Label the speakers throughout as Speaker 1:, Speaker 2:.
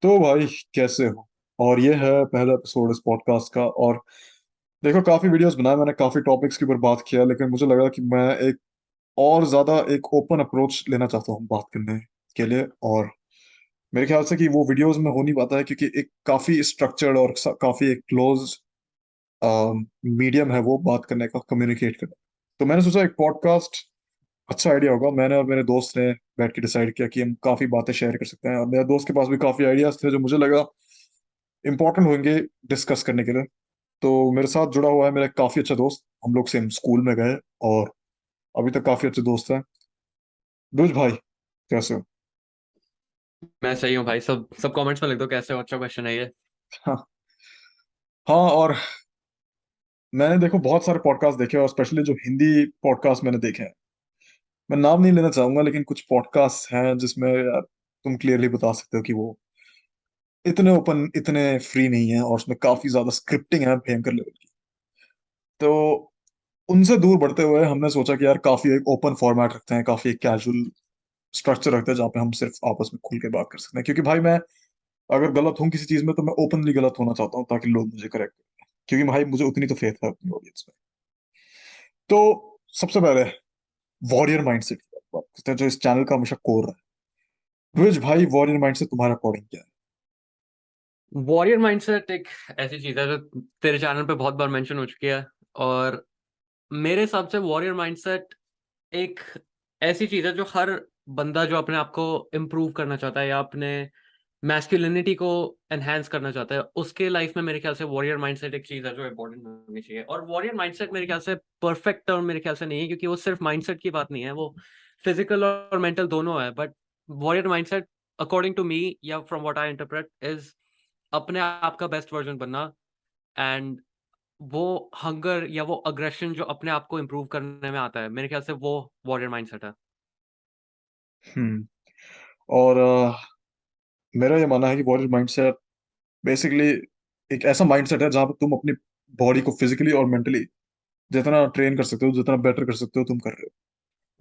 Speaker 1: तो भाई, कैसे हो? और ये है पहला एपिसोड इस पॉडकास्ट का। और देखो, काफी वीडियोस बनाए मैंने, काफी टॉपिक्स के ऊपर बात किया, लेकिन मुझे लगा कि मैं एक और ज्यादा एक ओपन अप्रोच लेना चाहता हूँ बात करने के लिए। और मेरे ख्याल से कि वो वीडियोस में हो नहीं पाता है, क्योंकि एक काफी स्ट्रक्चर्ड और काफी एक क्लोज मीडियम है वो बात करने का, कम्युनिकेट करने का। तो मैंने सोचा एक पॉडकास्ट अच्छा आइडिया होगा। मैंने और मेरे दोस्त ने बैठ के डिसाइड किया कि हम काफी बातें शेयर कर सकते हैं, और मेरे दोस्त के पास भी काफी आइडियाज थे जो मुझे लगा इंपॉर्टेंट होंगे डिस्कस करने के लिए। तो मेरे साथ जुड़ा हुआ है मेरा एक काफी अच्छा दोस्त, हम लोग सेम स्कूल में गए और अभी तक काफी अच्छे दोस्त हैं। ब्रिज भाई, कैसे हो?
Speaker 2: मैं सही हूँ भाई। सब सब कमेंट्स में लिख दो कैसे हो। अच्छा क्वेश्चन है ये।
Speaker 1: हाँ। हाँ, और मैंने देखो बहुत सारे पॉडकास्ट देखे, और स्पेशली जो हिंदी पॉडकास्ट मैंने देखे हैं, मैं नाम नहीं लेना चाहूंगा, लेकिन कुछ पॉडकास्ट हैं जिसमें यार तुम क्लियरली बता सकते हो कि वो इतने ओपन, इतने फ्री नहीं है, और उसमें काफी ज्यादा स्क्रिप्टिंग है भयंकर लेवल की। तो उनसे दूर बढ़ते हुए हमने सोचा कि यार काफी एक ओपन फॉर्मेट रखते हैं, काफी एक कैजुअल स्ट्रक्चर रखते हैं, जहाँ पे हम सिर्फ आपस में खुल के बात कर सकते हैं। क्योंकि भाई, मैं अगर गलत हूँ किसी चीज में तो मैं ओपनली गलत होना चाहता हूँ, ताकि लोग मुझे करेक्ट करें, क्योंकि भाई मुझे उतनी तो फेथ है अपनी ऑडियंस में। तो सबसे पहले वॉरियर माइंडसेट की बात करते हैं, जो इस चैनल का हमेशा कोर है। ब्रिज भाई, वॉरियर माइंडसेट तुम्हारे अकॉर्डिंग क्या है?
Speaker 2: वॉरियर माइंडसेट एक ऐसी चीज है जो तेरे चैनल पे बहुत बार मेंशन हो चुकी है। और मेरे हिसाब से वॉरियर माइंडसेट एक ऐसी चीज है जो हर बंदा जो अपने आप को इम्प्रूव करना चाहता है या अपने मैस्कुलिनिटी को एनहेंस करना चाहता है, उसके लाइफ में मेरे ख्याल से वॉरियर माइंडसेट एक चीज है जो इंपॉर्टेंट होनी चाहिए। और वॉरियर माइंडसेट मेरे ख्याल से परफेक्ट टर्म मेरे ख्याल से नहीं है, क्योंकि वो सिर्फ माइंडसेट की बात नहीं है, वो फिजिकल और मेंटल दोनों है। But warrior mindset according to me या from what I interpret is अपने आप का बेस्ट वर्जन बनना। एंड वो हंगर या वो अग्रेशन जो अपने आप को इम्प्रूव करने में आता है, मेरे ख्याल से वो वॉरियर माइंडसेट है।
Speaker 1: हम्म। और मेरा ये मानना है कि वॉरियर माइंडसेट बेसिकली एक ऐसा माइंडसेट है जहाँ पे तुम अपनी बॉडी को फिजिकली और मेंटली जितना ट्रेन कर सकते हो, जितना बेटर कर सकते हो, तुम कर रहे हो।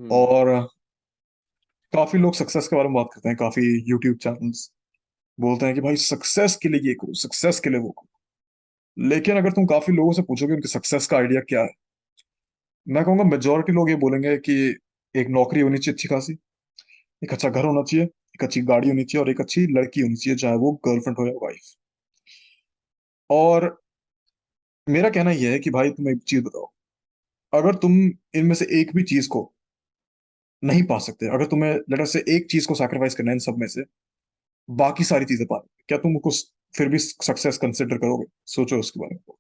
Speaker 2: हम्म।
Speaker 1: और काफी लोग सक्सेस के बारे में बात करते हैं, काफी यूट्यूब चैनल्स बोलते हैं कि भाई सक्सेस के लिए ये करो, सक्सेस के लिए वो करो। लेकिन अगर तुम काफी लोगों से पूछोगे उनके सक्सेस का आइडिया क्या है, मैं कहूंगा मेजोरिटी लोग ये बोलेंगे कि एक नौकरी होनी चाहिए अच्छी खासी, एक अच्छा घर होना चाहिए, एक अच्छी गाड़ी होनी चाहिए, और एक अच्छी लड़की होनी चाहिए, चाहे वो गर्लफ्रेंड हो या वाइफ। और मेरा कहना यह है कि भाई तुम एक चीज बताओ, अगर तुम इनमें से एक भी चीज को नहीं पा सकते, अगर तुम्हें लेटर से एक चीज को सैक्रिफाइस करना है इन सब में से, बाकी सारी चीजें पा, क्या तुम उसको फिर भी सक्सेस कंसिडर करोगे? सोचो उसके बारे में।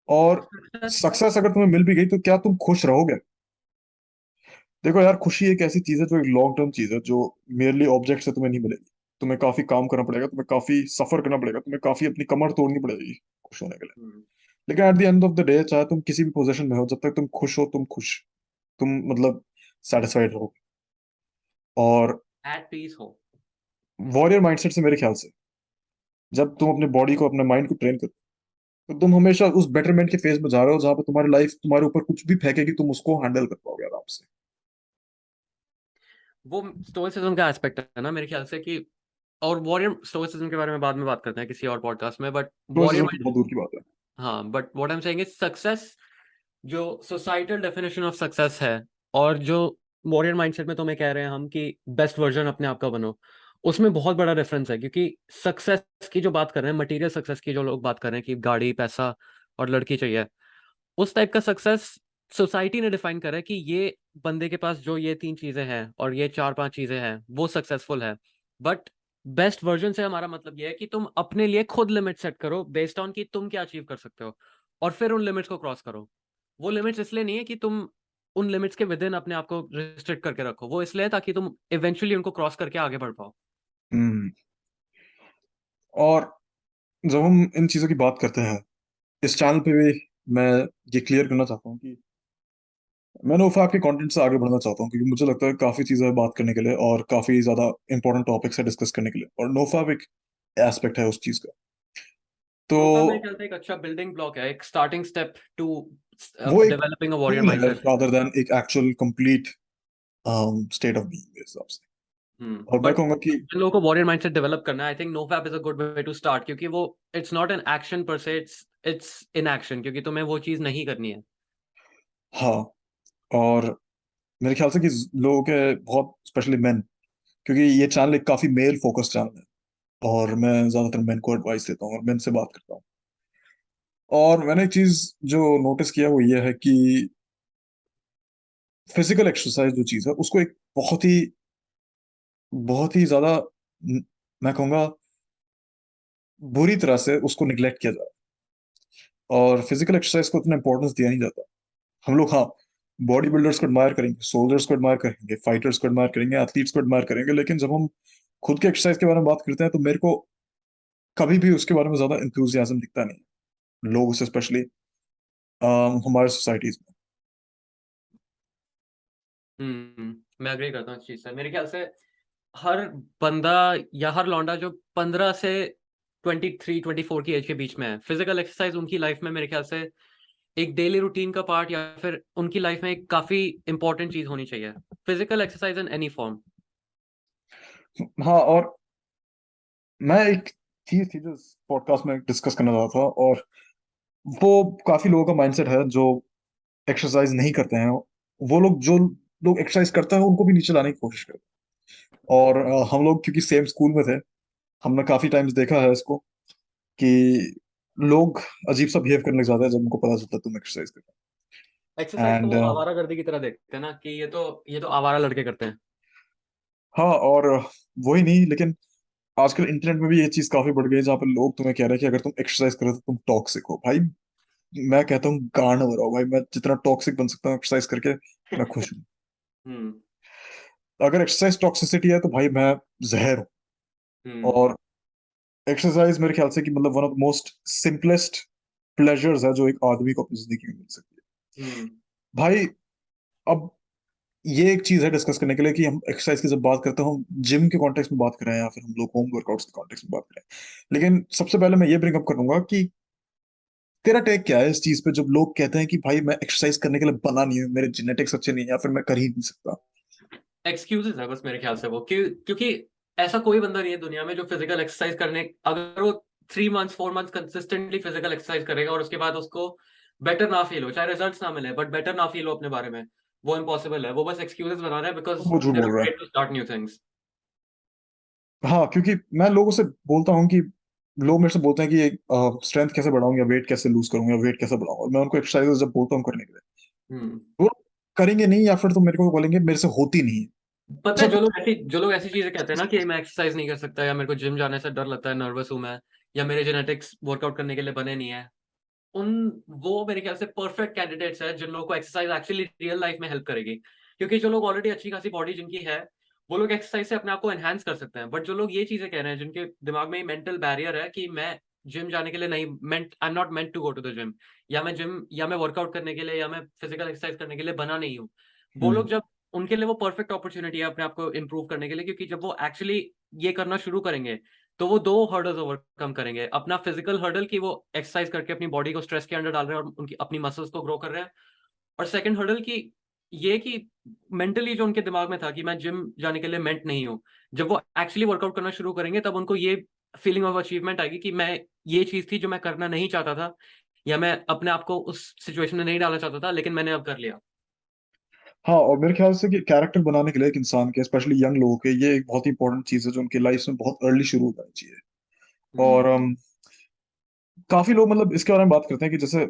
Speaker 1: और
Speaker 2: सक्सेस।
Speaker 1: सक्सेस अगर तुम्हें मिल भी गई तो क्या तुम खुश रहोगे? देखो यार, खुशी एक ऐसी चीज है जो एक लॉन्ग टर्म चीज है, जो मेरली ऑब्जेक्ट से तुम्हें नहीं मिलेगी। तुम्हें काफी काम करना पड़ेगा, तुम्हें काफी सफर करना पड़ेगा, तुम्हें काफी अपनी कमर तोड़नी पड़ेगी खुश होने के लिए। लेकिन at the end of the day, चाहे तुम किसी भी पोजीशन में हो, जब तक तुम खुश हो, तुम खुश, तुम मतलब सेटिस्फाइड रहो। और
Speaker 2: एट पीस हो।
Speaker 1: वॉरियर माइंडसेट से मेरे ख्याल से, जब तुम अपने बॉडी को, अपने माइंड को ट्रेन करते हो, तो तुम हमेशा उस बेटरमेंट के फेज में जा रहे हो, जहां पे तुम्हारी लाइफ तुम्हारे ऊपर कुछ भी फेंकेगी, तुम उसको हैंडल कर पाओगे आराम से।
Speaker 2: वो स्टोइसिज्म का एस्पेक्ट है ना मेरे ख्याल से कि, और वॉरियर स्टोइसिज्म के बारे में बाद में बात करते हैं किसी और पॉडकास्ट में। बट वॉरियर
Speaker 1: क्लोजिज्म तो
Speaker 2: माइंड।
Speaker 1: बहुत दूर की बात है।
Speaker 2: हाँ, but what I am saying is success जो सोसाइटल डेफिनेशन ऑफ सक्सेस है, और जो वॉरियर माइंडसेट में तुम्हें कह रहे हैं हम कि बेस्ट वर्जन अपने आप का बनो, उसमें बहुत बड़ा डिफरेंस है। क्योंकि सक्सेस की जो बात कर रहे हैं, मटेरियल सक्सेस की जो लोग बात कर रहे हैं कि गाड़ी, पैसा और लड़की चाहिए, उस टाइप का सक्सेस सोसाइटी ने डिफाइन करा है कि ये बंदे के पास जो ये तीन चीजें हैं और ये चार पांच चीजें हैं, वो सक्सेसफुल है। बट बेस्ट वर्जन से हमारा मतलब ये है कि तुम अपने लिए खुद लिमिट सेट करो बेस्ड ऑन कि तुम क्या अचीव कर सकते हो, और फिर उन लिमिट्स को क्रॉस करो। वो लिमिट्स इसलिए नहीं है कि तुम उन लिमिट्स के विद इन अपने आप को रिस्ट्रिक्ट करके रखो, वो इसलिए है ताकि तुम इवेंचुअली उनको क्रॉस करके आगे बढ़ पाओ।
Speaker 1: हम्म। और जब हम इन चीजों की बात करते हैं इस चैनल पे भी, मैं ये क्लियर करना चाहता हूँ कि मैं नोफैप के कंटेंट से आगे बढ़ना चाहता हूँ, क्योंकि मुझे लगता है काफी चीजें हैं बात करने के लिए, और काफी ज्यादा इंपॉर्टेंट टॉपिक्स है डिस्कस करने के लिए, और नोफैप एक एस्पेक्ट है उस चीज का। तो
Speaker 2: नो फैब मेरे ख्याल से एक अच्छा बिल्डिंग ब्लॉक है, एक स्टार्टिंग स्टेप टू
Speaker 1: वो एक
Speaker 2: डेवलपिंग अ वॉरियर
Speaker 1: टूल है
Speaker 2: माइंडसेट।
Speaker 1: रादर देन एक actual complete state of being, मेरे हिसाब से। और मैं
Speaker 2: बट
Speaker 1: कहूंगा कि
Speaker 2: जिन लोगों को वॉरियर माइंडसेट डेवलप करना है, I think NoFap is a good way to start, क्योंकि वो इट्स नॉट एन एक्शन पर से, इट्स इन एक्शन, क्योंकि तुम्हें वो चीज नहीं करनी है।
Speaker 1: हाँ, और मेरे ख्याल से कि लोगों के बहुत स्पेशली मेन, क्योंकि ये चैनल एक काफी मेल फोकस चैनल है और मैं ज्यादातर मेन को एडवाइस देता हूँ और मेन से बात करता हूँ। और मैंने एक चीज जो नोटिस किया वो ये है कि फिजिकल एक्सरसाइज जो चीज है उसको एक बहुत ही ज्यादा मैं कहूंगा बुरी तरह से उसको निग्लेक्ट किया जा रहा है और फिजिकल एक्सरसाइज को इतना इंपॉर्टेंस दिया नहीं जाता। हम लोग हाँ, बॉडी बिल्डर्स को एडमायर करेंगे, सोल्जर्स को एडमायर करेंगे, फाइटर्स को एडमायर करेंगे, एथलीट्स को एडमायर करेंगे, लेकिन जब हम खुद के एक्सरसाइज के बारे में बात करते हैं तो मेरे को कभी भी उसके बारे में ज्यादा इंथुजियाज्म दिखता नहीं है लोगों से, स्पेशली हमारे सोसाइटीज में।
Speaker 2: मैं एग्री करता हूँ इस चीज से। मेरे ख्याल से हर बंदा या हर लौंडा जो 15 से 23-24 की एज के बीच में है, फिजिकल एक्सरसाइज उनकी लाइफ में मेरे ख्याल से एक डेली रूटीन का पार्ट, या फिर उनकी लाइफ में एक काफी इंपॉर्टेंट चीज होनी चाहिए, physical exercise in any form.
Speaker 1: हाँ, और मैं एक चीज थी जो पॉडकास्ट में डिस्कस करना चाह रहा था, और वो काफी लोगों का माइंडसेट है जो एक्सरसाइज नहीं करते हैं। वो लोग जो लोग एक्सरसाइज करते हैं उनको भी नीचे लाने की कोशिश करते हैं। और हम लोग क्योंकि सेम स्कूल में थे, हमने काफी टाइम्स देखा है इसको कि लोग अजीब सा बिहेव करने लग जाते हैं जब उनको पता चलता है तुम एक्सरसाइज कर
Speaker 2: एक्सरसाइज
Speaker 1: रहे
Speaker 2: को
Speaker 1: हो।
Speaker 2: वो
Speaker 1: एंड
Speaker 2: आवारागर्दी की तरह देखते हैं ना, कि ये तो आवारा लड़के करते हैं।
Speaker 1: हाँ, और वही नहीं, लेकिन आजकल इंटरनेट में भी ये चीज काफी बढ़ गई है जहाँ पे लोग तुम्हें कह रहे हैं कि अगर तुम एक्सरसाइज करो तो तुम टॉक्सिक हो। भाई मैं कहता हूँ गांड हो रहा हूँ भाई, मैं जितना टॉक्सिक बन सकता हूँ एक्सरसाइज करके मैं खुश हूँ।
Speaker 2: हम्म।
Speaker 1: अगर एक्सरसाइज टॉक्सिसिटी है तो भाई मैं जहर हूँ।
Speaker 2: हम्म।
Speaker 1: और एक्सरसाइज मेरे ख्याल से कि मतलब one of the most simplest pleasures है जो एक आदमी को अपनी जिंदगी में मिल सकती है।
Speaker 2: हम्म।
Speaker 1: भाई अब ये एक चीज है डिस्कस करने के लिए कि हम एक्सरसाइज की जब बात करते हैं हम जिम के कॉन्टेक्स्ट में बात करें या फिर हम लोग होम वर्कआउट्स के कॉन्टेक्स्ट में बात करें, लेकिन सबसे पहले मैं ये ब्रिंग अप करूंगा कि तेरा टेक क्या है इस चीज पे जब लोग कहते हैं कि भाई मैं एक्सरसाइज करने के लिए बना नहीं हूँ, मेरे जेनेटिक्स अच्छे नहीं है या फिर मैं कर ही नहीं सकता।
Speaker 2: एक्सक्यूजेस है बस मेरे ख्याल से वो, क्योंकि ऐसा कोई बंदा नहीं है दुनिया में जो फिजिकल एक्सरसाइज करने, अगर वो 3 months 4 months consistently physical exercise करेगा और उसके बाद उसको बेटर ना फील हो, चाहे रिजल्ट्स ना मिले बट बेटर ना फील हो अपने बारे में, वो इम्पॉसिबल है। वो बस एक्सक्यूजेस बना रहे हैं बिकॉज
Speaker 1: वो झूठ
Speaker 2: दे आर
Speaker 1: बोल रहा है।
Speaker 2: Afraid to start new things.
Speaker 1: हाँ, क्योंकि मैं लोगों से बोलता हूँ कि लोग मेरे से बोलते हैं कि स्ट्रेंथ कैसे बढ़ाऊंगा, वेट कैसे लूज करूंगा, वेट कैसे बढ़ाऊंगा। मैं उनको एक्सरसाइज जब बोलता हूँ करने के लिए,
Speaker 2: हम्म।
Speaker 1: वो करेंगे नहीं या फिर तो मेरे को बोलेंगे मेरे से होती नहीं है।
Speaker 2: पता है,
Speaker 1: अच्छा,
Speaker 2: जो लोग ऐसी चीजें कहते हैं ना कि मैं एक्सरसाइज नहीं कर सकता, या मेरे को जिम जाने से डर लगता है, नर्वस हूं मैं, या मेरे जेनेटिक्स वर्कआउट करने के लिए बने नहीं है, उन वो मेरे ख्याल से परफेक्ट कैंडिडेट्स है जिन लोगों को एक्सरसाइज एक्चुअली रियल लाइफ में हेल्प करेगी। क्योंकि जो लोग ऑलरेडी अच्छी खासी बॉडी जिनकी है, वो लोग एक्सरसाइज से अपने आप को एनहांस कर सकते हैं। बट जो लोग ये चीजें कह रहे हैं, जिनके दिमाग में मेंटल बैरियर है कि मैं जिम जाने के लिए नहीं meant, I am not meant to go to the gym, या मैं वर्कआउट करने के लिए, या मैं फिजिकल एक्सरसाइज करने के लिए बना नहीं हूँ, वो लोग जब, उनके लिए वो परफेक्ट अपॉर्चुनिटी है अपने आप को इम्प्रूव करने के लिए। क्योंकि जब वो एक्चुअली ये करना शुरू करेंगे, तो वो दो हर्डल्स ओवरकम करेंगे। अपना फिजिकल हर्डल कि वो एक्सरसाइज करके अपनी बॉडी को स्ट्रेस के अंडर डाल रहे हैं और उनकी अपनी मसल्स को ग्रो कर रहे हैं, और सेकंड हर्डल की ये कि मेंटली जो उनके दिमाग में था कि मैं जिम जाने के लिए मेंट नहीं हूँ, जब वो एक्चुअली वर्कआउट करना शुरू करेंगे तब उनको ये फीलिंग ऑफ अचीवमेंट आएगी कि मैं, ये चीज थी जो मैं करना नहीं चाहता था, या मैं अपने आप को उस सिचुएशन में नहीं डालना चाहता था, लेकिन मैंने अब कर लिया।
Speaker 1: हाँ, और मेरे ख्याल से कि कैरेक्टर बनाने के लिए एक इंसान के, स्पेशली यंग लोगों के, ये एक बहुत ही इंपॉर्टेंट चीज है जो उनकी लाइफ में बहुत अर्ली शुरू हो जानी चाहिए। और
Speaker 2: हम्म।
Speaker 1: काफी लोग मतलब इसके बारे में बात करते हैं कि जैसे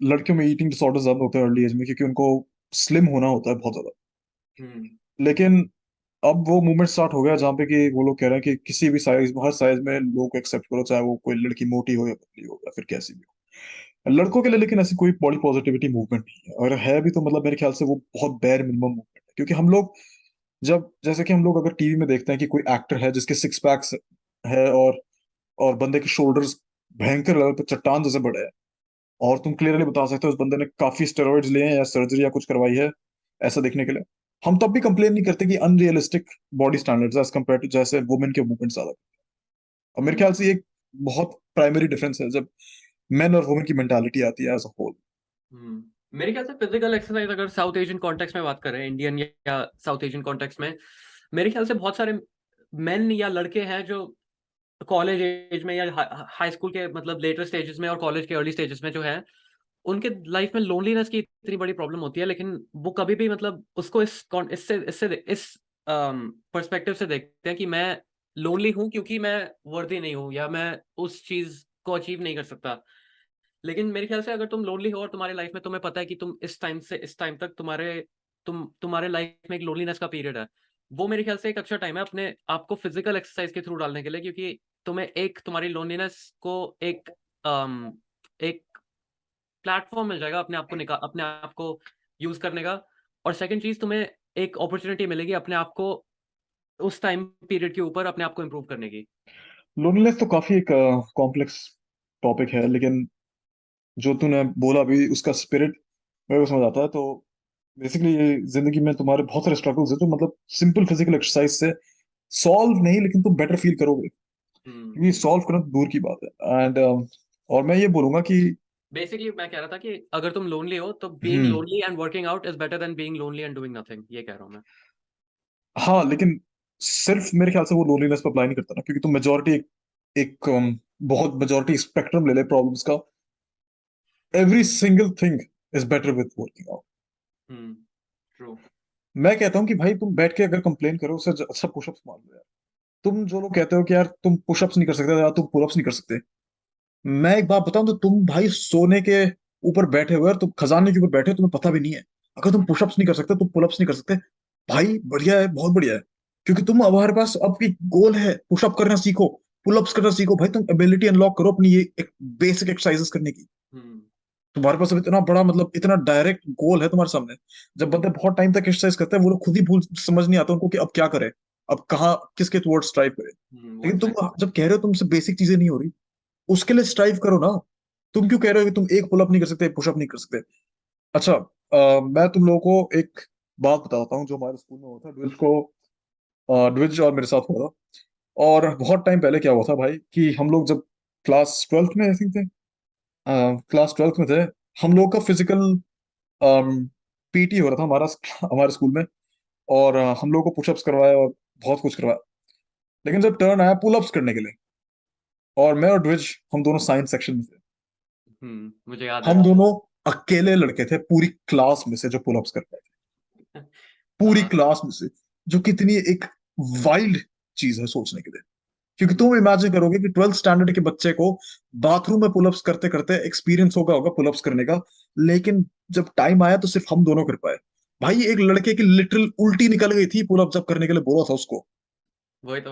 Speaker 1: लड़कियों में ईटिंग डिसऑर्डर ज्यादा होते हैं अर्ली एज में क्योंकि उनको स्लिम होना होता है बहुत ज्यादा।
Speaker 2: हम्म।
Speaker 1: लेकिन अब वो मूवमेंट स्टार्ट हो गया जहाँ पे कि वो लोग कह रहे हैं कि किसी भी साइज, हर साइज में लोगों को एक्सेप्ट करो, चाहे वो कोई लड़की मोटी हो या पतली हो या फिर कैसी भी हो। लड़कों के लिए लेकिन ऐसी कोई बॉडी पॉजिटिविटी मूवमेंट नहीं है, और है भी तो मतलब मेरे ख्याल से वो बहुत बेयर मिनिमम मूवमेंट है। क्योंकि हम लोग जब, जैसे कि हम लोग अगर टीवी में देखते हैं कि कोई एक्टर है जिसके सिक्स पैक्स है और बंदे के शोल्डर्स भयंकर लेवल पे चट्टान जैसे बड़े हैं, और तुम क्लियरली बता सकते हो उस बंदे ने काफी स्टेरॉइड्स लिए हैं या सर्जरी या कुछ करवाई है ऐसा दिखने के लिए, हम तब भी कंप्लेन नहीं करते कि unrealistic body standards as compared to जैसे वुमेन के मूवमेंट ज्यादा। और मेरे ख्याल
Speaker 2: हम्म।
Speaker 1: से ये एक बहुत प्राइमरी डिफरेंस है जब मेन और वुमेन की मेंटालिटी आती है एज अ होल।
Speaker 2: मेरे ख्याल से फिजिकल एक्सरसाइज, अगर साउथ एशियन कॉन्टेक्स्ट में बात करें, इंडियन या साउथ एशियन कॉन्टेक्स्ट में, मेरे ख्याल से बहुत सारे मेन या लड़के हैं जो कॉलेज एज में या हाई स्कूल के मतलब लेटर स्टेजेस में और कॉलेज के अर्ली स्टेजेस में जो है, उनके लाइफ में लोनलीनेस की इतनी बड़ी प्रॉब्लम होती है, लेकिन वो कभी भी मतलब उसको इस पर्सपेक्टिव से देखते हैं कि मैं लोनली हूँ क्योंकि मैं वर्दी नहीं हूँ या मैं उस चीज को अचीव नहीं कर सकता। लेकिन मेरे ख्याल से अगर तुम लोनली हो और तुम्हारी लाइफ में तुम्हें पता है कि तुम इस टाइम से इस टाइम तक तुम्हारे लाइफ में एक लोनलीनेस का पीरियड है, वो मेरे ख्याल से एक अच्छा टाइम है अपने आप को फिजिकल एक्सरसाइज के थ्रू डालने के लिए, क्योंकि तुम्हें एक तुम्हारी लोनलीनेस को एक प्लेटफॉर्म मिल जाएगा अपने आप को यूज करने का। और सेकंड चीज, तुम्हें एक अपॉर्चुनिटी मिलेगी अपने आप को उस टाइम पीरियड के ऊपर अपने आप को इम्प्रूव करने की।
Speaker 1: लोनलीनेस तो काफी एक कॉम्प्लेक्स टॉपिक है, लेकिन जो तूने बोला अभी उसका स्पिरिट मेरे को समझ आता है। तो बेसिकली ये जिंदगी में तुम्हारे बहुत सारे स्ट्रगल्स है, तो मतलब सिंपल फिजिकल एक्सरसाइज से सॉल्व नहीं, लेकिन तुम बेटर फील करोगे, क्योंकि सॉल्व करना तो दूर की बात है। एंड और मैं ये बोलूंगा कि
Speaker 2: बेसिकली मैं कह रहा था कि अगर तुम लोनली हो तो being
Speaker 1: hmm,
Speaker 2: lonely and working out is better than being lonely and doing nothing, ये कह रहा हूँ मैं।
Speaker 1: हाँ, लेकिन सिर्फ मेरे ख्याल से वो लोनलीनेस पे अप्लाई नहीं करता ना, क्योंकि तुम मेजोरिटी एक बहुत मेजोरिटी स्पेक्ट्रम ले ले प्रॉब्लम्स का, every single thing is better with working out.
Speaker 2: Hmm. True.
Speaker 1: मैं कहता हूँ कि भाई तुम बैठ के अगर कंप्लेन करो उससे अच्छा पुशअप्स मार लो यार। तुम जो लोग कहते हो कि यार तुम पुशअप्स नहीं कर सकते या तुम पुलअप्स नहीं कर सकते, मैं एक बात बताऊं, तो तुम भाई सोने के ऊपर बैठे हुए हो और तुम खजाने के ऊपर बैठे हो, तुम्हें पता भी नहीं है। अगर तुम पुशअप्स नहीं कर सकते, तुम पुलअप्स नहीं कर सकते, भाई बढ़िया है, बहुत बढ़िया है। क्योंकि तुम अब हमारे पास अब की गोल है, पुशअप करना सीखो, पुलअप्स करना सीखो, भाई तुम एबिलिटी अनलॉक करो अपनी, ये एक बेसिक एक्सरसाइजेस करने की।
Speaker 2: हम्म।
Speaker 1: तुम्हारे पास अब इतना बड़ा मतलब इतना डायरेक्ट गोल है तुम्हारे सामने। जब बंदे बहुत टाइम तक एक्सरसाइज करते हैं, वो लोग खुद ही भूल समझ नहीं आता उनको कि अब क्या करे, अब कहाँ किसके टुवर्ड्स स्ट्राइव करे।
Speaker 2: व्हाट
Speaker 1: लेकिन तुम
Speaker 2: साइड।
Speaker 1: जब कह रहे हो तुमसे बेसिक चीजें नहीं हो रही, उसके लिए स्ट्राइव करो ना। तुम क्यों कह रहे हो कि तुम एक पुलअप नहीं कर सकते, एक पुशअप नहीं कर सकते? अच्छा, मैं तुम लोगों को एक बात बताता हूँ जो हमारे स्कूल में हुआ था। द्विज और मेरे साथ हुआ था। और बहुत टाइम पहले क्या हुआ था भाई, कि हम लोग जब क्लास ट्वेल्थ में आई थिंक थे, क्लास ट्वेल्थ में थे, हम लोग का फिजिकल पीटी हो रहा था हमारा हमारे स्कूल में। और हम लोग को पुशअप्स करवाया और बहुत कुछ करवाया। लेकिन जब टर्न आया पुलअप्स करने के लिए, और मैं और द्विज हम दोनों साइंस सेक्शन में थे,
Speaker 2: मुझे याद है।
Speaker 1: हम दोनों अकेले लड़के थे पूरी क्लास में से जो पुलअप्स कर पाए थे, पूरी
Speaker 2: हाँ।
Speaker 1: क्लास में से। जो कितनी एक वाइल्ड चीज है सोचने के लिए। क्योंकि तुम इमेजिन करोगे कि ट्वेल्थ स्टैंडर्ड के बच्चे को बाथरूम में पुलअप्स करते करते एक्सपीरियंस होगा होगा पुलअप्स करने का, लेकिन जब टाइम आया तो सिर्फ हम दोनों कर पाए। भाई एक लड़के की लिटरल उल्टी निकल गई थी पुलअप जब करने के लिए बोला था उसको।
Speaker 2: वही तो।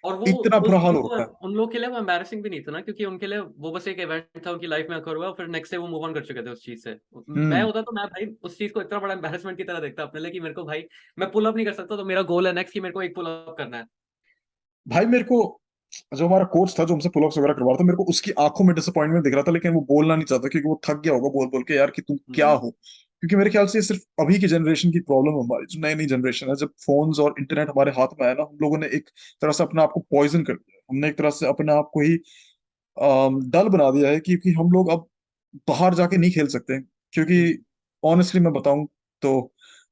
Speaker 2: और वो
Speaker 1: इतना बुरा हाल हो रखा है।
Speaker 2: उन लोग के लिए वो एम्बैरेसिंग भी नहीं था ना, क्योंकि उनके लिए वो बस एक इवेंट था उनकी लाइफ में अकर हुआ, फिर नेक्स्ट डे वो मूव ऑन कर चुके थे उस चीज से। मैं
Speaker 1: हम्म।
Speaker 2: होता तो मैं भाई उस चीज को इतना बड़ा एम्बैरेसमेंट की तरह देखता अपने लिए कि मेरे को भाई मैं पुल अप नहीं कर सकता, तो मेरा गोल है नेक्स्ट कि मेरे को एक पुल अप करना है।
Speaker 1: भाई मेरे को जो हमारा कोच था जो हमसे पुलअप्स वगैरह करवा रहा था, मेरे को उसकी आंखों में डिसअपॉइंटमेंट दिख रहा था, लेकिन वो बोलना नहीं चाहता क्योंकि वो थक गया होगा बोल बोल के यार कि तुम क्या
Speaker 2: हम्म।
Speaker 1: हो। क्योंकि मेरे ख्याल से ये सिर्फ अभी की जनरेशन की प्रॉब्लम है, हमारी जो नई नई जनरेशन है, जब फोन्स और इंटरनेट हमारे हाथ में आया ना, हम लोगों ने एक तरह से अपने आप को पॉइजन कर दिया। हमने एक तरह से अपने आप को ही डल बना दिया है, क्योंकि हम लोग अब बाहर जाके नहीं खेल सकते। क्योंकि
Speaker 2: हम्म।
Speaker 1: ऑनेस्टली मैं बताऊं तो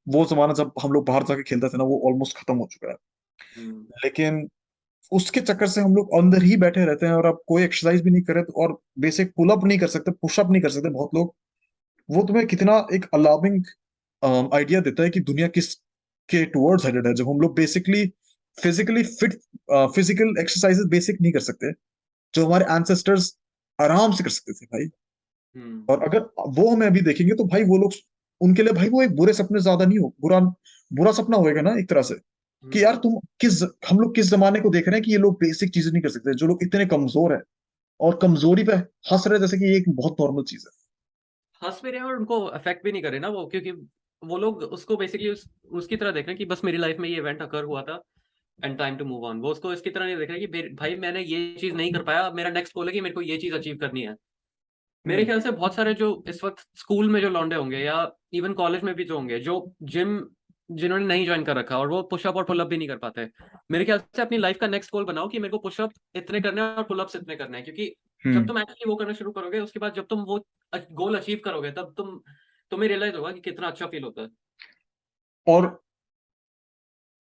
Speaker 1: वो जमाना जब हम लोग बाहर जाके खेलते थे ना, वो ऑलमोस्ट खत्म हो चुका है।
Speaker 2: हम्म।
Speaker 1: लेकिन उसके चक्कर से हम लोग अंदर ही बैठे रहते हैं, और अब कोई एक्सरसाइज भी नहीं करे और बेसिक पुलअप नहीं कर सकते, पुशअप नहीं कर सकते बहुत लोग। वो तुम्हें कितना एक अलार्मिंग आइडिया देता है कि दुनिया किस के टुवर्ड्स हेडेड है, जब हम लोग basically physically fit physical exercises basic नहीं कर सकते, जो हमारे एंसेस्टर्स आराम से कर सकते थे भाई।
Speaker 2: हम्म।
Speaker 1: और अगर वो हमें अभी देखेंगे तो भाई वो लोग, उनके लिए भाई वो एक बुरे सपने ज्यादा नहीं हो, बुरा बुरा सपना होएगा ना एक तरह से, कि यार
Speaker 2: हम्म।
Speaker 1: तुम किस हम लोग किस जमाने को देख रहे हैं कि ये लोग बेसिक चीजें नहीं कर सकते, जो लोग इतने कमजोर है और कमजोरी पे हंस रहे हैं, जैसे कि ये एक बहुत नॉर्मल चीज है।
Speaker 2: हंस भी रहे हैं और उनको अफेक्ट भी नहीं करे ना वो, क्योंकि वो लोग उसको बेसिकली उसकी तरह देख रहे हैं कि बस मेरी लाइफ में ये इवेंट अकर हुआ था and time to move on. वो उसको इसकी तरह नहीं देख रहे कि भाई मैंने ये चीज नहीं कर पाया, मेरा नेक्स्ट गोल है कि मेरे को ये चीज अचीव करनी है। मेरे
Speaker 1: हम्म।
Speaker 2: ख्याल से बहुत सारे जो इस वक्त स्कूल में जो लौंडे होंगे या इवन कॉलेज में भी जो होंगे जो जिम जिन्होंने नहीं ज्वाइन कर रखा और वो पुशअप और पुलअप भी नहीं कर पाते, मेरे ख्याल से अपनी लाइफ का नेक्स्ट गोल बनाओ कि मेरे को पुशअप इतने करने हैं और पुलअप्स इतने करने हैं, क्योंकि जब
Speaker 1: हम्म।
Speaker 2: तुम एक्चुअली वो करना शुरू करोगे उसके बाद जब तुम वो गोल अचीव करोगे तब तुम्हें रियलाइज होगा कि कितना अच्छा फील होता है।
Speaker 1: और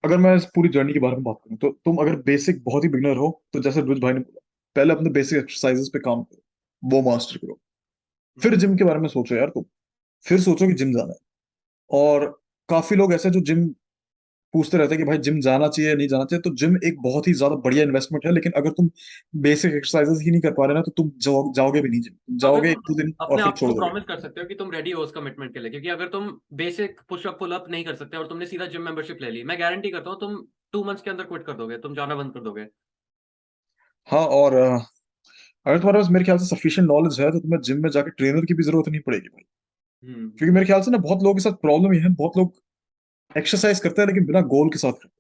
Speaker 1: अगर मैं इस पूरी जर्नी के बारे में बात करूं तो तुम अगर बेसिक बहुत ही बिगनर हो तो जैसे रुज भाई ने बोला, पहले अपने बेसिक एक्सरसाइजेस पे काम करो, वो मास्टर करो, फिर
Speaker 2: हुँ।
Speaker 1: जिम के बारे में सोचो यार तुम। फिर सोचो कि जिम जाना है। और काफी लोग ऐसे हैं जो जिम पूछते रहते हैं कि भाई जिम जाना चाहिए या नहीं जाना चाहिए। तो जिम एक बहुत ही ज्यादा बढ़िया इन्वेस्टमेंट है, लेकिन अगर तुम बेसिक एक्सरसाइजेस ही नहीं कर पा रहे ना तो तुम जाओगे भी नहीं जिम, तुम
Speaker 2: अगर
Speaker 1: जाओगे
Speaker 2: तुम
Speaker 1: 1-2 दिन और
Speaker 2: अपने
Speaker 1: फिर
Speaker 2: आप
Speaker 1: छोड़
Speaker 2: को
Speaker 1: दोगे।
Speaker 2: प्रॉमिस कर सकते हो कि तुम रेडी हो उस कमिटमेंट के लिए, क्योंकि अगर तुम बेसिक पुशअप पुल अप नहीं कर सकते और तुमने सीधा जिम मेंबरशिप ले ली, मैं गारंटी करता हूँ तुम 2 मंथ्स के अंदर क्विट कर दोगे, तुम जाना बंद कर दोगे।
Speaker 1: हाँ, और अगर तुम्हारे पास मेरे ख्याल से सफिशिएंट नॉलेज है तो तुम्हें जिम में जाके ट्रेनर की भी जरूरत नहीं पड़ेगी भाई।
Speaker 2: हुँ।
Speaker 1: क्योंकि मेरे ख्याल से ना बहुत लोगों के साथ प्रॉब्लम ये है, बहुत लोग एक्सरसाइज करते हैं लेकिन बिना गोल के साथ करते हैं।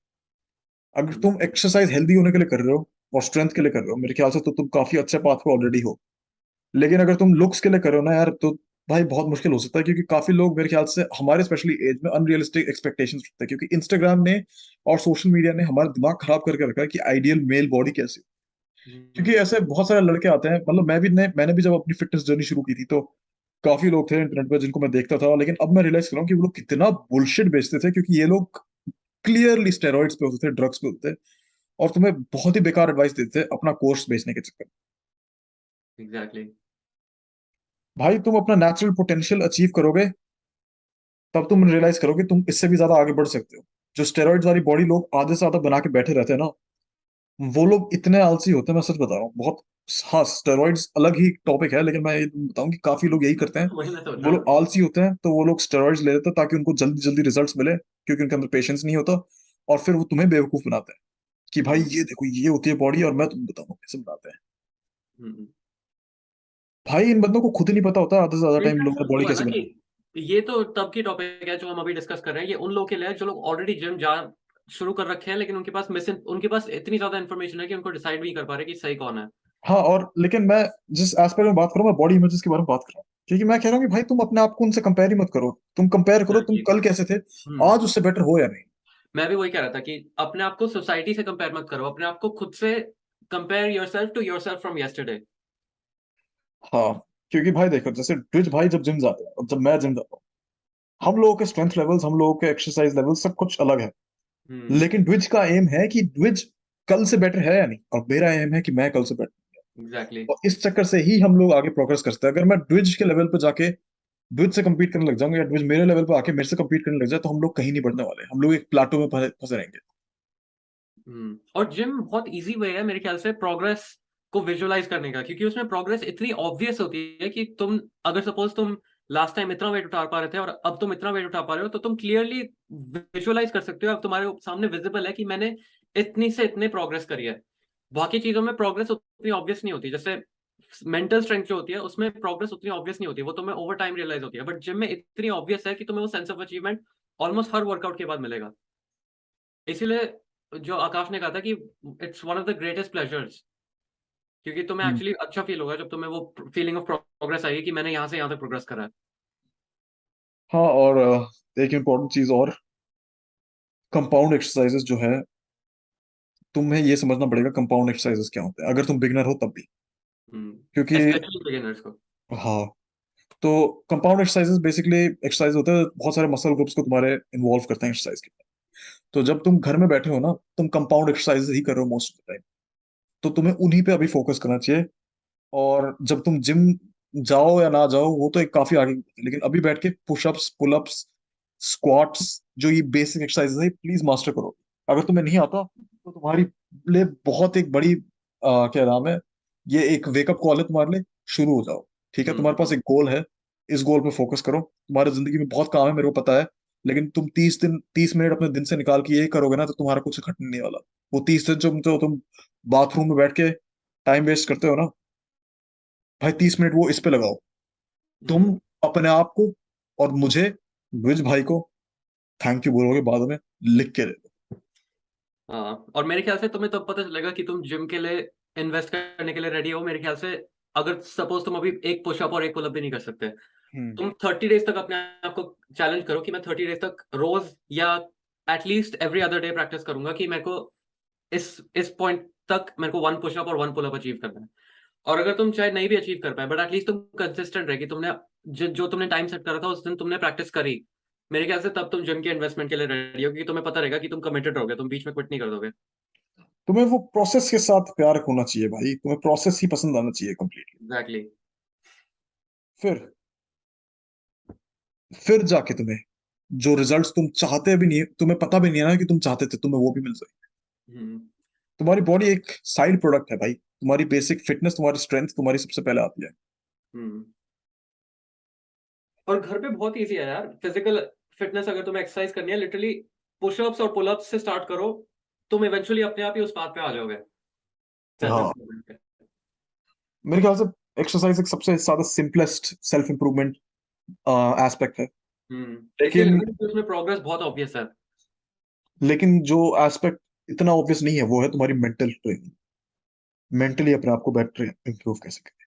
Speaker 1: अगर
Speaker 2: हुँ।
Speaker 1: तुम एक्सरसाइज हेल्दी होने के लिए कर रहे हो और स्ट्रेंथ के लिए कर रहे हो, मेरे ख्याल से तो तुम काफी अच्छे पाथ पे ऑलरेडी हो। लेकिन अगर तुम लुक्स के लिए कर रहे हो ना यार, तो भाई बहुत मुश्किल हो सकता है, क्योंकि काफी लोग मेरे ख्याल से हमारे स्पेशली एज में अनरियलिस्टिक एक्सपेक्टेशंस रखते हैं, क्योंकि इंस्टाग्राम ने और सोशल मीडिया ने हमारा दिमाग खराब करके रखा है कि आइडियल मेल बॉडी कैसी। क्योंकि
Speaker 2: हुँ।
Speaker 1: ऐसे बहुत सारे लड़के आते हैं, मतलब मैंने भी जब अपनी फिटनेस जर्नी शुरू की थी तो काफी लोग थे इंटरनेट पे जिनको मैं देखता था, लेकिन अब मैं रियलाइज कर रहा हूँ कि वो लोग कितना बुलशिट बेचते थे, क्योंकि ये लोग क्लियरली स्टेरॉइड्स पे होते थे, ड्रग्स पे होते थे, और तुम्हें बहुत ही बेकार एडवाइस देते थे अपना कोर्स बेचने के चक्कर में।
Speaker 2: एग्ज़ैक्टली।
Speaker 1: भाई तुम अपना नेचुरल पोटेंशियल अचीव करोगे तब तुम रियलाइज करोगे तुम इससे भी ज्यादा आगे बढ़ सकते हो। जो स्टेरॉइड्स वाली बॉडी लोग आधे से ज्यादा बना के बैठे रहते हैं ना, वो लोग इतने आलसी होते हैं, मैं सच बता रहा हूँ बहुत। हाँ, स्टेरॉइड्स अलग ही टॉपिक है, लेकिन मैं ये बताऊं कि काफी लोग यही करते हैं।
Speaker 2: वही मैं सोच
Speaker 1: वो
Speaker 2: रहा
Speaker 1: लोग
Speaker 2: था।
Speaker 1: आलसी होते हैं तो वो लोग स्टेरॉइड्स ले लेते हैं ताकि उनको जल्दी जल्दी रिजल्ट्स मिले, क्योंकि उनके अंदर पेशेंस नहीं होता। और फिर वो तुम्हें बेवकूफ बनाते हैं कि भाई
Speaker 2: हुँ।
Speaker 1: ये देखो ये होती है बॉडी, और मैं तुम्हें बताऊंगा कैसे बनाते हैं।
Speaker 2: हुँ।
Speaker 1: भाई इन बंदों को खुद ही नहीं पता होता आधे से ज्यादा टाइम लोगों
Speaker 2: इनफैक्ट
Speaker 1: ने बॉडी
Speaker 2: वो है
Speaker 1: कैसे
Speaker 2: ना कि
Speaker 1: बनाई।
Speaker 2: ये तो तब की टॉपिक है जो हम अभी डिस्कस कर रहे हैं, ये उन लोगों के लिए है जो लोग ऑलरेडी जिम जा शुरू कर रखे हैं, लेकिन उनके पास इतनी ज़्यादा इन्फॉर्मेशन है कि उनको डिसाइड भी नहीं कर पा रहे कि सही कौन है।
Speaker 1: हाँ, और लेकिन मैं जिस एस्पेक्ट में बात करूँ, मैं बॉडी इमेजेस के बारे में बात कर रहा हूँ, क्योंकि मैं कह रहा हूँ कि भाई तुम अपने आप को उनसे कंपेयर ही मत करो। तुम कंपेयर करो तुम
Speaker 2: एग्ज़ैक्टली।
Speaker 1: कल कैसे थे,
Speaker 2: हुँ।
Speaker 1: आज उससे बेटर हो या नहीं।
Speaker 2: मैं भी वही कह रहा था कि अपने आप को सोसाइटी से कंपेयर मत करो, अपने आप को खुद से compare yourself to yourself from yesterday.
Speaker 1: हाँ, क्योंकि भाई देखो जैसे द्विज भाई जब जिम जाते हैं और जब मैं जिम जाता हूँ, हम लोगों के स्ट्रेंथ लेवल्स, हम लोगों के एक्सरसाइज लेवल्स सब कुछ अलग है।
Speaker 2: हुँ।
Speaker 1: लेकिन द्विज का एम है कि द्विज कल से बेटर है या नहीं, और मेरा एम है कि मैं कल से बेटर।
Speaker 2: एग्ज़ैक्टली।
Speaker 1: और इस चक्कर से ही हम लोग आगे प्रोग्रेस करते हैं। अगर मैं द्विज के लेवल पे जाके द्विज से compete करने लग जाऊंगा, या द्विज मेरे लेवल पे आके मेरे से compete करने लग जाए, तो हम लोग कहीं नहीं बढ़ने वाले, हम लोग एक प्लाटो में फंसे फंसे रहेंगे।
Speaker 2: हुँ। और जिम बहुत ईज़ी वे है मेरे ख्याल से प्रोग्रेस को विजुअलाइज़ करने का, क्योंकि उसमें प्रोग्रेस इतनी ऑब्वियस होती है कि तुम अगर सपोज़ तुम लास्ट टाइम इतना वेट उठा पा रहे थे और अब तुम इतना वेट उठा पा रहे हो, तो तुम क्लियरली विजुअलाइज़ कर सकते हो, अब तुम्हारे सामने विज़िबल है कि मैंने इतनी से इतने प्रोग्रेस करी है। बाकी चीज़ों में प्रोग्रेस उतनी ऑब्वियस नहीं होती, जैसे मेंटल स्ट्रेंथ जो होती है, उसमें प्रोग्रेस उतनी ऑब्वियस नहीं होती, वो तुम्हें ओवर टाइम रियलाइज़ होती है। बट जिम में इतनी ऑब्वियस है कि तुम्हें वो sense of achievement almost her workout के बाद मिलेगा। इसीलिए जो आकाश ने कहा था कि it's one of the greatest pleasures, क्योंकि तुम्हें
Speaker 1: हम्म।
Speaker 2: एक्चुअली अच्छा फ़ील होगा जब तुम्हें वो फीलिंग ऑफ प्रोग्रेस आएगी कि मैंने यहाँ से यहाँ तक प्रोग्रेस करा है।
Speaker 1: हाँ, और एक इम्पोर्टेंट चीज और, कंपाउंड एक्सरसाइजेस जो है, तुम्हें ये समझना पड़ेगा कंपाउंड एक्सरसाइजेस क्या होते हैं अगर तुम बिगनर हो तब भी। क्योंकि
Speaker 2: स्पेशली बिगिनर्स को।
Speaker 1: हाँ, तो कंपाउंड एक्सरसाइजेस बेसिकली एक्सरसाइज होते हैं, बहुत सारे मसल ग्रुप्स को तुम्हारे इन्वॉल्व करते हैं एक्सरसाइज के। तो जब तुम घर में बैठे हो ना, तुम कंपाउंड एक्सरसाइजेस ही कर रहे हो मोस्ट ऑफ द टाइम, तो तुम्हें उन्हीं पे अभी फोकस करना चाहिए। और जब तुम जिम जाओ या ना जाओ वो तो एक काफी आगे की बात है, लेकिन अभी बैठ के पुशअप्स, पुलअप्स, स्क्वाट्स, जो ये बेसिक एक्सरसाइजेस है प्लीज मास्टर करो। अगर तुम्हें नहीं आता तो तुम्हारी लिए बहुत एक बड़ी क्या नाम है, ये एक वेकअप कॉल है तुम्हारे लिए, शुरू हो जाओ। ठीक है,
Speaker 2: हुँ।
Speaker 1: तुम्हारे पास एक गोल है, इस गोल पे फोकस करो। तुम्हारे जिंदगी में बहुत काम है मेरे को पता है, लेकिन तुम 30 मिनट अपने दिन से निकाल के ये करोगे ना तो तुम्हारा कुछ घटने नहीं वाला। वो 30 दिन जो तुम बाथरूम में बैठ के टाइम वेस्ट करते हो ना, भाई 30 मिनट वो इस पे लगाओ। तुम
Speaker 2: हुँ।
Speaker 1: अपने आप को और मुझे, द्विज भाई को थैंक यू बोलोगे बाद में, लिख के दे दो।
Speaker 2: हाँ, और मेरे ख्याल से तुम्हें तब पता चलेगा कि तुम जिम के लिए इन्वेस्ट करने के लिए रेडी हो, मेरे ख्याल से अगर सपोज़ तुम अभी एक पुशअप और एक पुलअप भी नहीं कर सकते।
Speaker 1: हम्म।
Speaker 2: तुम 30 डेज़ तक अपने आप को चैलेंज करो कि मैं 30 डेज़ तक रोज़ या at least every other day practice करूँगा कि मेरे को इस पॉइंट तक मेरे को 1 पुशअप और 1 पुल अप अचीव करना है। और अगर तुम चाहे नहीं भी अचीव कर पाए, बट एटलीस्ट तुम कंसिस्टेंट रहे कि तुमने जो तुमने टाइम सेट करा था उस दिन तुमने प्रैक्टिस करी। मेरे ख्याल से तब तुम जिम के इन्वेस्टमेंट के लिए रेडी हो, क्योंकि तुम्हें पता रहेगा कि तुम कमिटेड रहोगे, तुम बीच में क्विट नहीं कर दोगे।
Speaker 1: तुम्हें वो प्रोसेस के साथ प्यार होना चाहिए भाई, तुम्हें प्रोसेस ही पसंद आना चाहिए कंप्लीटली।
Speaker 2: एग्जैक्टली।
Speaker 1: फिर फिर जाके तुम्हें जो रिजल्ट्स तुम चाहते भी नहीं, तुम्हें पता भी नहीं है ना कि तुम चाहते थे, तुम्हें वो भी मिल जाए।
Speaker 2: हम्म।
Speaker 1: तुम्हारी बॉडी एक साइड प्रोडक्ट है भाई, तुम्हारी बेसिक फिटनेस, तुम्हारी स्ट्रेंथ तुम्हारी सबसे पहले आती है।
Speaker 2: हम्म। और घर पे बहुत इजी है यार फिजिकल फिटनेस। अगर तुम्हें एक्सरसाइज करनी है, लिटरली पुशअप्स और पुलअप्स से स्टार्ट करो, तुम इवेंचुअली अपने आप ही उस बात पे आ जाओगे, सेल्फ
Speaker 1: हाँ,
Speaker 2: इम्प्रूवमेंट पे।
Speaker 1: मेरे ख्याल से एक्सरसाइज एक सबसे ज्यादा सिंपलेस्ट सेल्फ इंप्रूवमेंट एस्पेक्ट है।
Speaker 2: इसीलिए
Speaker 1: लेकिन
Speaker 2: लगा कि उसमें प्रोग्रेस बहुत ऑब्वियस है।
Speaker 1: लेकिन जो एस्पेक्ट इतना ऑब्वियस नहीं है वो है तुम्हारी मेंटल ट्रेनिंग। मेंटली अपने आप को बेटर इंप्रूव कैसे करें।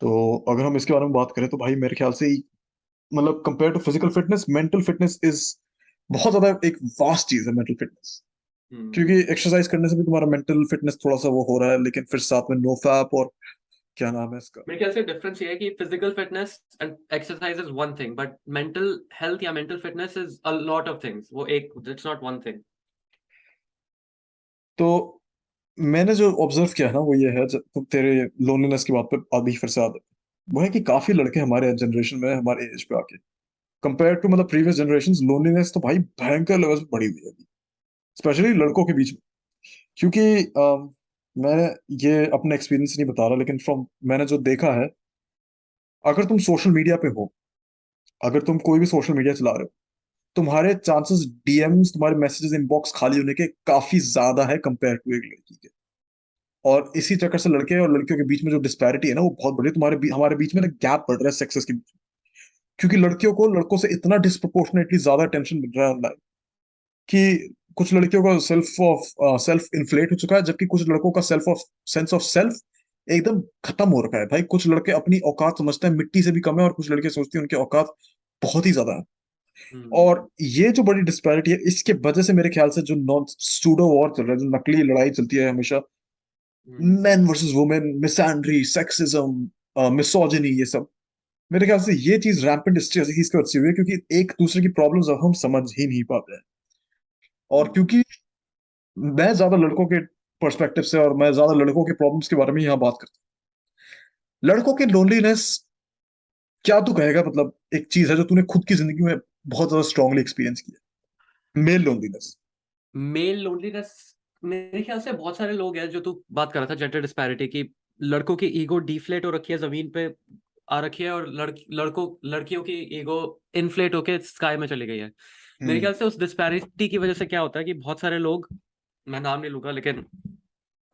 Speaker 1: तो अगर हम इसके बारे में बात करें तो भाई मेरे ख्याल से मतलब compare to physical fitness, mental fitness is बहुत ज्यादा एक वास्ट चीज है मेंटल फिटनेस।
Speaker 2: हम्म।
Speaker 1: क्योंकि एक्सरसाइज करने से भी तुम्हारा मेंटल फिटनेस थोड़ा सा वो हो रहा है, लेकिन फिर साथ में नो फैप और क्या नाम है इसका।
Speaker 2: मेरे ख्याल से डिफरेंस ये है कि physical fitness and exercise is one thing, but mental health या mental fitness is a lot of things. वो एक, इट्स नॉट वन थिंग।
Speaker 1: तो मैंने जो ऑब्जर्व किया है ना वो ये है, जब तुम तेरे लोनलीनेस की बात पे अभी फिर से आता है, वो है कि काफी लड़के हमारे जनरेशन में, हमारे एज पे आके कंपेयर टू मतलब प्रीवियस जनरेशन, लोनलीनेस तो भाई भयंकर लेवल पे बढ़ी हुई है अभी, स्पेशली लड़कों के बीच में। क्योंकि मैं ये अपने एक्सपीरियंस नहीं बता रहा, लेकिन फ्रॉम मैंने जो देखा है, अगर तुम सोशल मीडिया पे हो, अगर तुम कोई भी सोशल मीडिया चला रहे हो, तुम्हारे चांसेस डीएम्स, तुम्हारे मैसेजेस इनबॉक्स खाली होने के काफी ज्यादा है कंपेयर टू एक लड़की के। और इसी चक्कर से लड़के और लड़कियों के बीच में जो डिस्पैरिटी है ना वो बहुत बड़ी है। हमारे बीच में ना गैप बढ़ रहा है सेक्सेस के बीच में। क्योंकि लड़कियों को लड़कों से इतना डिस्प्रोपोर्शनेटली ज्यादा अटेंशन मिल रहा है ऑनलाइन कि कुछ लड़कियों का सेल्फ इन्फ्लेट हो चुका है, जबकि कुछ लड़कों का सेंस ऑफ सेल्फ एकदम खत्म हो रखा है भाई। कुछ लड़के अपनी औकात समझते हैं मिट्टी से भी कम है, और कुछ लड़के सोचते हैं उनकी औकात बहुत ही ज्यादा है।
Speaker 2: हम्म।
Speaker 1: और ये जो बड़ी डिस्पैरिटी है, इसके वजह से मेरे ख्याल से जो नॉन सूडो वॉर चल रहा है, जो नकली लड़ाई चलती है हमेशा,
Speaker 2: हम्म।
Speaker 1: Men versus women, misandry, sexism, misogyny, ये सब, मेरे ख्याल से ये चीज रैम्पेंट इसकी वजह से हुई है क्योंकि एक दूसरे की प्रॉब्लम्स अब हम समझ ही नहीं पाते हैं। और
Speaker 2: हम्म।
Speaker 1: क्योंकि मैं ज्यादा लड़कों के पर्सपेक्टिव से और मैं ज्यादा लड़कों के प्रॉब्लम्स के बारे में यहाँ बात करता हूँ, लड़कों की लोनलीनेस क्या तू कहेगा, मतलब एक चीज है जो तूने खुद की जिंदगी में बहुत ज्यादा स्ट्रांगली एक्सपीरियंस किया, मेल लोनलीनेस।
Speaker 2: मेल लोनलीनेस, मेरे ख्याल से बहुत सारे लोग हैं, जो तू बात कर रहा था जेंडर डिस्पैरिटी की, लड़कों की ईगो डिफ्लेट हो रखी है, जमीन पे आ रखी है, और लड़कियों की ईगो इन्फ्लेट होके स्काई में चली गई है। मेरे
Speaker 1: हम्म।
Speaker 2: ख्याल से उस डिस्पैरिटी की वजह से क्या होता है कि बहुत सारे लोग, मैं नाम नहीं लूंगा लेकिन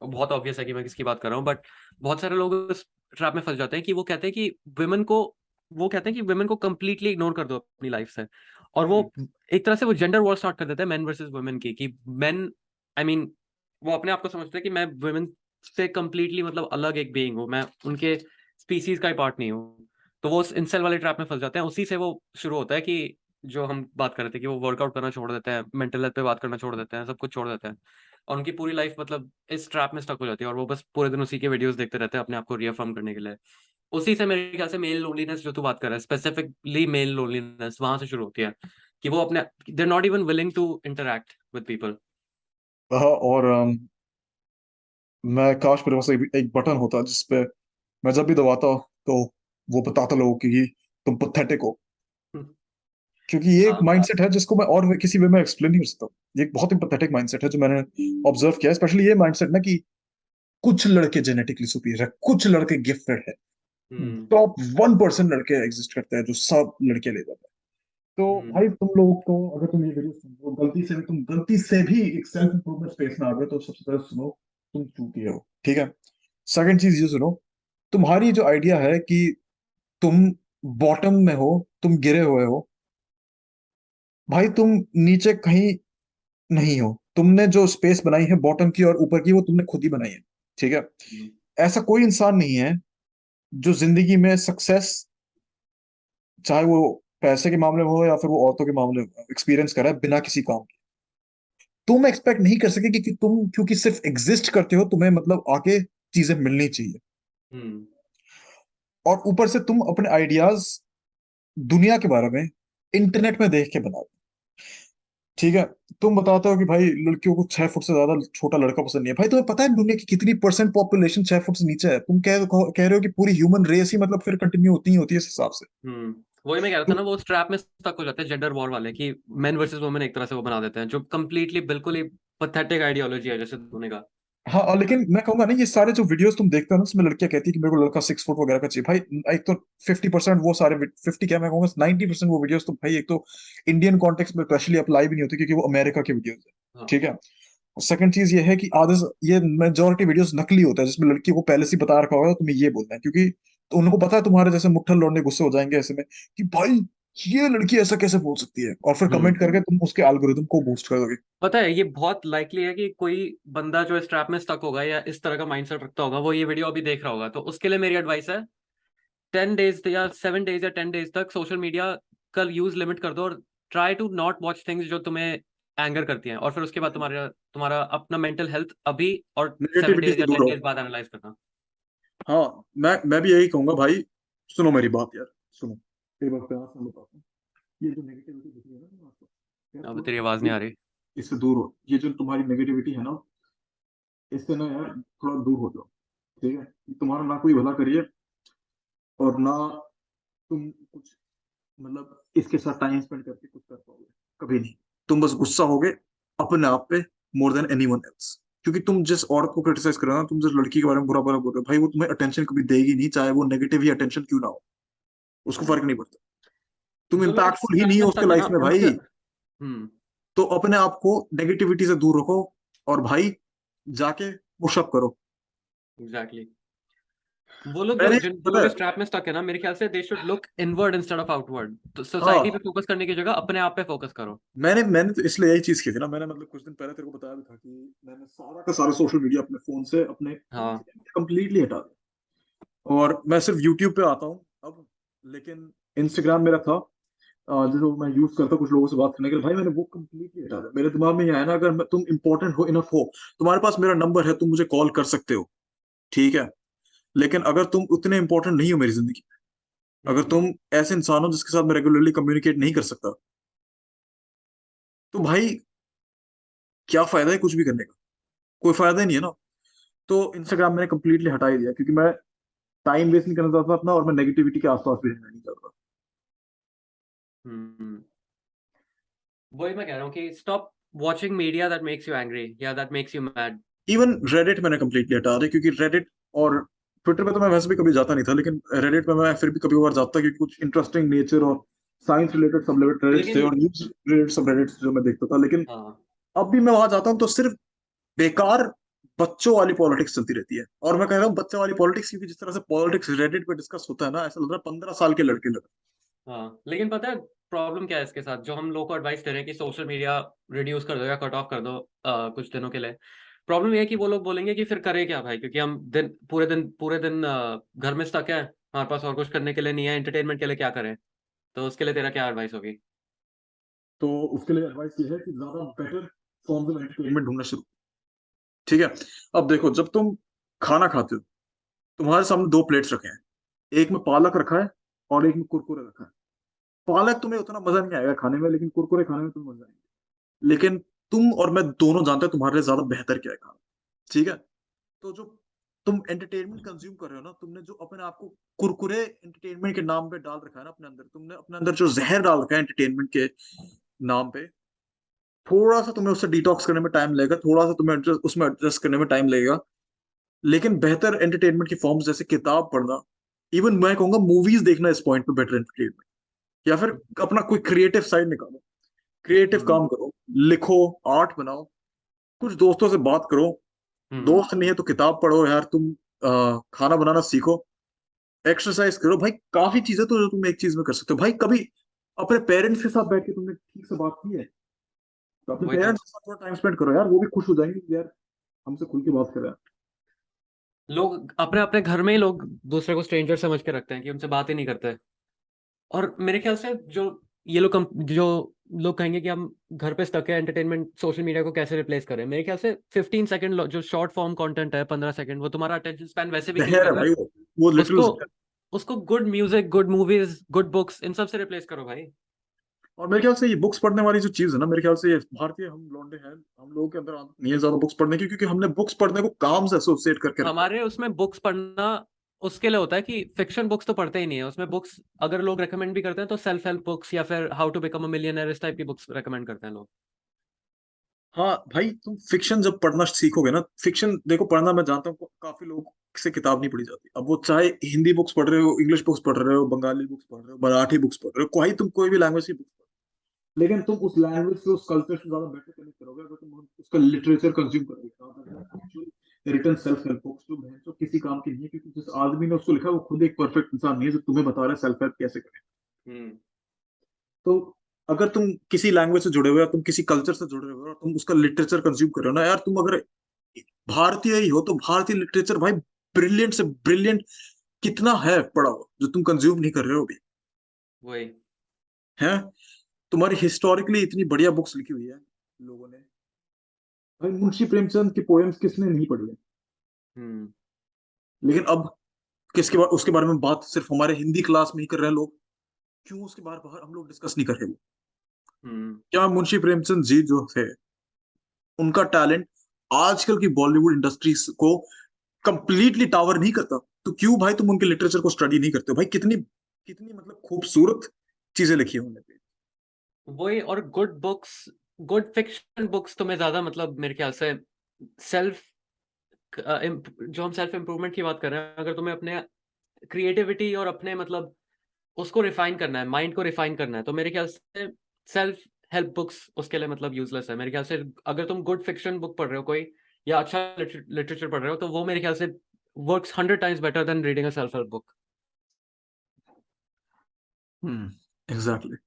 Speaker 2: बहुत ऑब्वियस है कि मैं किसकी बात कर रहा हूँ, बट बहुत सारे लोग उस ट्रैप में फंस जाते हैं कि वो कहते हैं कि वुमेन को वो कहते हैं कि वुमेन को कंप्लीटली इग्नोर कर दो अपनी लाइफ से। और वो
Speaker 1: हम्म।
Speaker 2: एक तरह से वो जेंडर वॉर स्टार्ट कर देते हैं मेन वर्सेस वुमेन की, कि मेन, आई मीन, वो अपने आप को समझते हैं कि मैं वुमेन से कंप्लीटली मतलब अलग एक बीइंग हूँ, मैं उनके स्पीसीज का ही पार्ट नहीं हूँ। तो वो उस इंसेल वाले ट्रैप में फंस जाते हैं। उसी से वो शुरू होता है कि जो हम बात कर रहे थे कि वो वर्कआउट करना छोड़ देते हैं, मेंटल हेल्थ पे बात करना छोड़ देते हैं, सब कुछ छोड़ देते हैं, और उनकी पूरी लाइफ मतलब इस ट्रैप में स्टक हो जाती है, और वो बस पूरे दिन उसी के वीडियोस देखते रहते हैं अपने आप को रीअफर्म करने के लिए। उसी से मेरे ख्याल से मेल लोनलीनेस जो तू बात कर रहा है, स्पेसिफिकली मेल लोनलीनेस, वहां से शुरू होती है कि वो अपने, they are not even willing to interact with people.
Speaker 1: हाँ, और मैं काश मेरे पास एक बटन होता जिसपे मैं जब भी दबाता तो वो बताता लोगों को कि तुम पथेटिक हो। क्योंकि ये एक
Speaker 2: हाँ।
Speaker 1: माइंडसेट है जिसको मैं और किसी वे में एक्सप्लेन नहीं कर सकता। ये एक बहुत ही पैथेटिक माइंडसेट है जो मैंने ऑब्जर्व किया है, स्पेशली ये माइंडसेट ना कि कुछ लड़के जेनेटिकली सुपीरियर है, कुछ लड़के गिफ्टेड है,
Speaker 2: हम्म।
Speaker 1: टॉप 1% लड़के एग्जिस्ट करते हैं जो सब लड़के ले जाते हैं। तो
Speaker 2: हम्म।
Speaker 1: भाई तुम लोग को, अगर तुम ये वीडियो सुन रहे हो, गलती से भी एक सेल्फ इंप्रूवमेंट स्पेस में आ गए, तो सबसे पहले सुनो, तुम चूतिए हो, ठीक है। सेकंड चीज ये सुनो, तुम्हारी जो आइडिया है कि तुम बॉटम में हो, तुम गिरे हुए हो, भाई तुम नीचे कहीं नहीं हो। तुमने जो स्पेस बनाई है बॉटम की और ऊपर की, वो तुमने खुद ही बनाई है, ठीक है।
Speaker 2: हम्म।
Speaker 1: ऐसा कोई इंसान नहीं है जो जिंदगी में सक्सेस, चाहे वो पैसे के मामले में हो या फिर वो औरतों के मामले में, एक्सपीरियंस करा है बिना किसी काम के। तुम एक्सपेक्ट नहीं कर सके कि तुम क्योंकि सिर्फ एग्जिस्ट करते हो तुम्हें मतलब आके चीजें मिलनी चाहिए।
Speaker 2: हम्म।
Speaker 1: और ऊपर से तुम अपने आइडियाज दुनिया के बारे में, इंटरनेट में देख के बनाते हैं। ठीक है, तुम बताते हो कि भाई लड़कियों को 6 फुट से ज्यादा छोटा लड़का पसंद नहीं है। भाई तुम्हें पता है दुनिया की कितनी परसेंट पॉपुलेशन 6 फुट से नीचे है? तुम कह रहे हो कि पूरी ह्यूमन रेस ही मतलब फिर कंटिन्यू होती ही होती है इस हिसाब से।
Speaker 2: वही मैं कह रहा था
Speaker 1: तुम
Speaker 2: ना, वो स्ट्रैप में स्टक हो जाते हैं जेंडर वॉर वाले, कि मेन वर्सेस वुमेन एक तरह से वो बना देते हैं, जो कम्प्लीटली बिल्कुल ही पथेटिक आइडियोलॉजी है, जैसे तूने कहा।
Speaker 1: हाँ, और लेकिन मैं कहूंगा ना, ये सारे जो वीडियोस तुम देखते हो ना, उसमें लड़कियां कहती है कि मेरे को लड़का 6 फुट वगैरह का चाहिए। भाई एक तो 50% वो सारे 50 क्या मैं कहूंगा 90% वो वीडियोस तो भाई एक तो इंडियन कॉन्टेक्स्ट में स्पेशली अप्लाई भी नहीं होती, क्योंकि वो अमेरिका के वीडियोस है।
Speaker 2: हाँ।
Speaker 1: ठीक है। सेकंड चीज ये है कि आधे ये मेजोरिटी वीडियोस नकली होता है, जिसमें लड़की को पहले से ही बता रखा होगा तुम्हें ये बोलना है, क्योंकि तो उनको पता है तुम्हारे जैसे मुट्ठल लौंडे गुस्से हो जाएंगे ऐसे में कि भाई ये लड़की ऐसा कैसे बोल सकती है, और फिर
Speaker 2: हम्म
Speaker 1: कमेंट करके तुम उसके एल्गोरिदम को बूस्ट कर दोगे।
Speaker 2: पता है, ये बहुत लाइकली है कि कोई बंदा जो इस ट्रैप में स्टक होगा या इस तरह का माइंडसेट रखता होगा, वो ये वीडियो अभी देख रहा होगा। तो उसके लिए मेरी एडवाइस है, 10 डेज या 7 डेज या 10 डेज तक सोशल मीडिया का यूज लिमिट कर दो, और try to not watch things जो तुम्हें एंगर करती हैं। और फिर उसके बाद तुम्हारा तुम्हारा अपना मेंटल हेल्थ अभी और सेवन
Speaker 1: नेगेटिविटी
Speaker 2: डेज
Speaker 1: से
Speaker 2: या
Speaker 1: दूर
Speaker 2: टेन
Speaker 1: रहो।
Speaker 2: डेज बाद एनालाइज करना।
Speaker 1: हाँ, मैं भी यही कहूंगा भाई। सुनो मेरी बात यार, सुनो, एक बार प्यार से बताता हूँ। ये जो नेगेटिविटी दिख रही है ना तुम आपको, यार
Speaker 2: अब
Speaker 1: थोड़ा
Speaker 2: तेरी आवाज नहीं आ रही।
Speaker 1: इससे दूर हो। ये जो तुम्हारी नेगेटिविटी है ना, इससे ना यार थोड़ा दूर हो जाओ। ठीक है, तुम्हारा ना कोई भला करिए, और ना तुम कुछ मतलब इसके साथ टाइम स्पेंड करके कुछ कर पाओगे, कभी नहीं। तुम बस गुस्सा होगे अपने आप पे, मोर देन एनीवन एल्स। क्योंकि तुम जिस औरत को क्रिटिसाइज कर रहे हो ना, तुम जिस लड़की के बारे में बुरा बुरा बोल रहे हो, भाई वो तुम्हें अटेंशन कभी देगी नहीं, चाहे वो नेगेटिव ही अटेंशन क्यों ना हो, उसको फर्क नहीं पड़ता। तुम
Speaker 2: जो लोग
Speaker 1: इम्पैक्टफुल ही
Speaker 2: ट्रैप
Speaker 1: नहीं
Speaker 2: में
Speaker 1: हो उसके
Speaker 2: स्टक है ना,
Speaker 1: लाइफ में
Speaker 2: उनका
Speaker 1: भाई।
Speaker 2: हम्म
Speaker 1: तो अपने आप को नेगेटिविटी से दूर रखो, और भाई जाके पुशअप करो।
Speaker 2: एग्जैक्टली। वो लोग
Speaker 1: मैंने
Speaker 2: जो
Speaker 1: पता
Speaker 2: लोग
Speaker 1: है,
Speaker 2: इस ट्रैप में स्टक है ना, मेरे ख्याल से they should look inward instead of outward. तो सोसाइटी पे
Speaker 1: हाँ,
Speaker 2: फोकस करने की जगह अपने आप पे फोकस करो।
Speaker 1: मैंने तो इसलिए यही चीज की थी ना। मैंने मतलब कुछ दिन पहले तेरे को बताया भी था कि मैंने सारा का सारा सोशल मीडिया अपने फोन से, अपने
Speaker 2: हाँ।
Speaker 1: कंप्लीटली हटा दिया, और मैं सिर्फ यूट्यूब पे आता हूँ अब। लेकिन इंस्टाग्राम मेरा था, जो मैं यूज करता कुछ लोगों से बात करने के लिए, भाई मैंने वो कंप्लीटली हटा दिया। मेरे दिमाग में ये आया ना, अगर तुम इंपॉर्टेंट हो इनफ हो, तुम्हारे पास मेरा नंबर है, तुम मुझे कॉल कर सकते हो। ठीक है, लेकिन अगर तुम उतने इंपॉर्टेंट नहीं हो मेरी जिंदगी में, अगर
Speaker 2: हम्म
Speaker 1: तुम ऐसे इंसान हो जिसके साथ मैं रेगुलरली कम्युनिकेट नहीं कर सकता, तो भाई क्या फायदा है कुछ भी करने का? कोई फायदा ही नहीं है ना। तो इंस्टाग्राम मैंने कंप्लीटली हटा ही दिया, क्योंकि मैं टाइम वेस्ट नहीं करना चाहता अपना, और मैं नेगेटिविटी के आसपास भी रहना नहीं चाहता।
Speaker 2: हम्म वही मैं कह रहा हूँ कि stop watching media that makes you angry या that makes you mad.
Speaker 1: Even Reddit मैंने कंप्लीटली हटा दिया, क्योंकि रेडिट और ट्विटर पे तो मैं वैसे भी कभी जाता नहीं था, लेकिन रेडिट पे मैं फिर भी कभी कभार जाता, क्योंकि कुछ इंटरेस्टिंग नेचर और साइंस रिलेटेड सब रेडिट्स थे,
Speaker 2: लेकिन
Speaker 1: और न्यूज रिलेटेड सब रेडिट्स जो मैं देखता था। लेकिन
Speaker 2: हाँ,
Speaker 1: अब भी मैं वहां जाता हूँ तो सिर्फ बेकार बच्चों वाली पॉलिटिक्स चलती रहती है। और मैं कह रहा हूँ बच्चों वाली पॉलिटिक्स, क्योंकि जिस तरह से पॉलिटिक्स रेडिट पे डिस्कस होता है ना, ऐसा लग रहा है 15 साल के लड़के लग
Speaker 2: हाँ, लेकिन पता है प्रॉब्लम क्या है इसके साथ, जो हम लोग को एडवाइस दे रहे हैं कि सोशल मीडिया रिड्यूस कर दो या कट ऑफ कर दो कुछ दिनों के लिए। प्रॉब्लम ये है कि वो लोग बोलेंगे कि फिर करें क्या भाई, क्योंकि हम पूरे दिन घर में स्टक है, हमारे पास और कुछ करने के लिए नहीं है, एंटरटेनमेंट के लिए क्या करें। तो उसके लिए तेरा क्या एडवाइस होगी?
Speaker 1: तो उसके लिए एडवाइस ये है कि ज्यादा बेटर फॉर्म्स ऑफ एंटरटेनमेंट ढूंढना शुरू। ठीक है, अब देखो, जब तुम खाना खाते हो, तुम्हारे सामने दो प्लेट्स रखे हैं, एक में पालक रखा है और एक में कुरकुरे रखा है। पालक तुम्हें उतना मजा नहीं आएगा खाने में, लेकिन कुरकुरे खाने में तुम्हें मजा आएगा। लेकिन तुम और मैं दोनों जानते हैं तुम्हारे लिए ज्यादा बेहतर क्या है खाना। ठीक है, तो जो तुम एंटरटेनमेंट कंज्यूम कर रहे हो ना, तुमने जो अपने आप को कुरकुरे एंटरटेनमेंट के नाम पे डाल रखा है ना अपने अंदर, तुमने अपने अंदर जो जहर डाल रखा है एंटरटेनमेंट के नाम पे, थोड़ा सा तुम्हें उससे डिटॉक्स करने में टाइम लगेगा, थोड़ा सा तुम्हें उसमें एडजस्ट करने में टाइम लगेगा। लेकिन बेहतर एंटरटेनमेंट की फॉर्म्स जैसे किताब पढ़ना, इवन मैं कहूंगा मूवीज देखना, इस पॉइंट पे बेटर एंटरटेनमेंट। या फिर अपना कोई क्रिएटिव साइड निकालो, क्रिएटिव
Speaker 2: हम्म
Speaker 1: काम करो, लिखो, आर्ट बनाओ, कुछ दोस्तों से बात करो।
Speaker 2: हम्म
Speaker 1: दोस्त नहीं है तो किताब पढ़ो यार तुम, खाना बनाना सीखो, एक्सरसाइज करो। भाई काफी चीजें तो जो तुम एक चीज में कर सकते हो। भाई कभी अपने पेरेंट्स के साथ बैठ के तुमने ठीक से बात की है? तो अपने
Speaker 2: वही तो।
Speaker 1: पेरेंट्स के साथ थोड़ा टाइम स्पेंड करो यार, वो भी खुश हो जाएंगे कि यार हमसे खुल के बात कर रहे हैं।
Speaker 2: लोग अपने अपने घर में ही लोग दूसरे को स्ट्रेंजर समझ के रखते हैं, कि उनसे बात ही नहीं करते। और मेरे ख्याल से जो ये लोग जो लोग कहेंगे कि हम घर पे स्टक है, एंटरटेनमेंट सोशल मीडिया को कैसे रिप्लेस करें, मेरे ख्याल से 15 सेकंड जो शॉर्ट फॉर्म कंटेंट है, 15 सेकंड, वो तुम्हारा अटेंशन स्पैन वैसे भी किल
Speaker 1: जहर
Speaker 2: कर
Speaker 1: है
Speaker 2: रहा है।
Speaker 1: भाई वो लिटरल।
Speaker 2: उसको उसको good music, good movies, good books, इन सब से रिप्लेस करो भाई।
Speaker 1: और मेरे ख्याल से ये बुक्स पढ़ने वाली जो चीज है ना, मेरे ख्याल से ये भारतीय हम लौंडे हैं, हम लोगों के अंदर आदत नहीं है ज्यादा बुक्स पढ़ने की, क्योंकि हमने बुक्स पढ़ने को काम से एसोसिएट करके रखा है।
Speaker 2: हमारे उसमें बुक्स पढ़ना उसके लिए होता है कि फिक्शन बुक्स तो पढ़ते ही नहीं है उसमें। बुक्स अगर लोग रेकमेंड भी करते हैं तो सेल्फ हेल्प बुक्स या फिर how to become a millionaire, इस टाइप की बुक्स रेकमेंड करते हैं लोग।
Speaker 1: हाँ भाई, तुम फिक्शन जब पढ़ना सीखोगे ना, फिक्शन देखो पढ़ना, मैं जानता हूँ काफी लोग से किताब नहीं पढ़ी जाती। अब वो चाहे हिंदी बुक्स पढ़ रहे हो, इंग्लिश बुक्स पढ़ रहे हो, बंगाली बुक्स पढ़ रहे हो, मराठी बुक्स पढ़ रहे हो, कोई भी लैंग्वेज की बुक्स, लेकिन तुम उस लैंग्वेज से, उस कल्चर से ज्यादा बेटर कनेक्ट करोगे अगर तुम उसका लिटरेचर कंज्यूम करोगे। रिटन सेल्फ हेल्प बुक्स जो है जो किसी काम की नहीं है, क्योंकि जिस आदमी ने उसको लिखा है वो खुद एक परफेक्ट इंसान नहीं है जो तुम्हें बता रहा है सेल्फ हेल्प कैसे करें।
Speaker 2: हम्म।
Speaker 1: तो अगर तुम किसी लैंग्वेज से जुड़े हुए हो, तुम किसी कल्चर से जुड़े हुए हो और तुम उसका लिटरेचर कंज्यूम कर रहे हो ना यार, तुम अगर भारतीय ही हो तो भारतीय लिटरेचर भाई ब्रिलियंट से ब्रिलियंट कितना है पढ़ा हुआ जो तुम कंज्यूम नहीं कर रहे हो अभी।
Speaker 2: वही।
Speaker 1: है, तुम्हारी हिस्टोरिकली इतनी बढ़िया बुक्स लिखी हुई है लोगों ने। भाई मुंशी प्रेमचंद की पोएम्स किसने नहीं पढ़ी है?
Speaker 2: हम्म।
Speaker 1: लेकिन अब किसके बारे उसके बारे में बात सिर्फ हमारे हिंदी क्लास में ही कर रहे हैं लोग। क्यों उसके बारे बाहर हम लोग डिस्कस नहीं कर रहे?
Speaker 2: हम्म।
Speaker 1: क्या मुंशी प्रेमचंद जी जो थे, उनका टैलेंट आजकल की बॉलीवुड इंडस्ट्री को कंप्लीटली टावर नहीं करता? तो क्यों भाई तुम उनके लिटरेचर को स्टडी नहीं करते हो? भाई कितनी कितनी मतलब खूबसूरत चीजें लिखी है उन्होंने।
Speaker 2: वही। और good books, good fiction books तुम्हें ज्यादा मतलब मेरे ख्याल से सेल्फ, जो हम सेल्फ इम्प्रूवमेंट की बात कर रहे हैं, अगर तुम्हें अपने क्रिएटिविटी और अपने मतलब उसको रिफाइन करना है, माइंड को रिफाइन करना है, तो मेरे ख्याल से सेल्फ हेल्प बुक्स उसके लिए मतलब यूजलेस है मेरे ख्याल से। अगर तुम गुड फिक्शन बुक पढ़ रहे हो कोई, या अच्छा लिटरेचर पढ़ रहे हो, तो वो मेरे ख्याल से works 100 times better than reading a self help book.
Speaker 1: Exactly.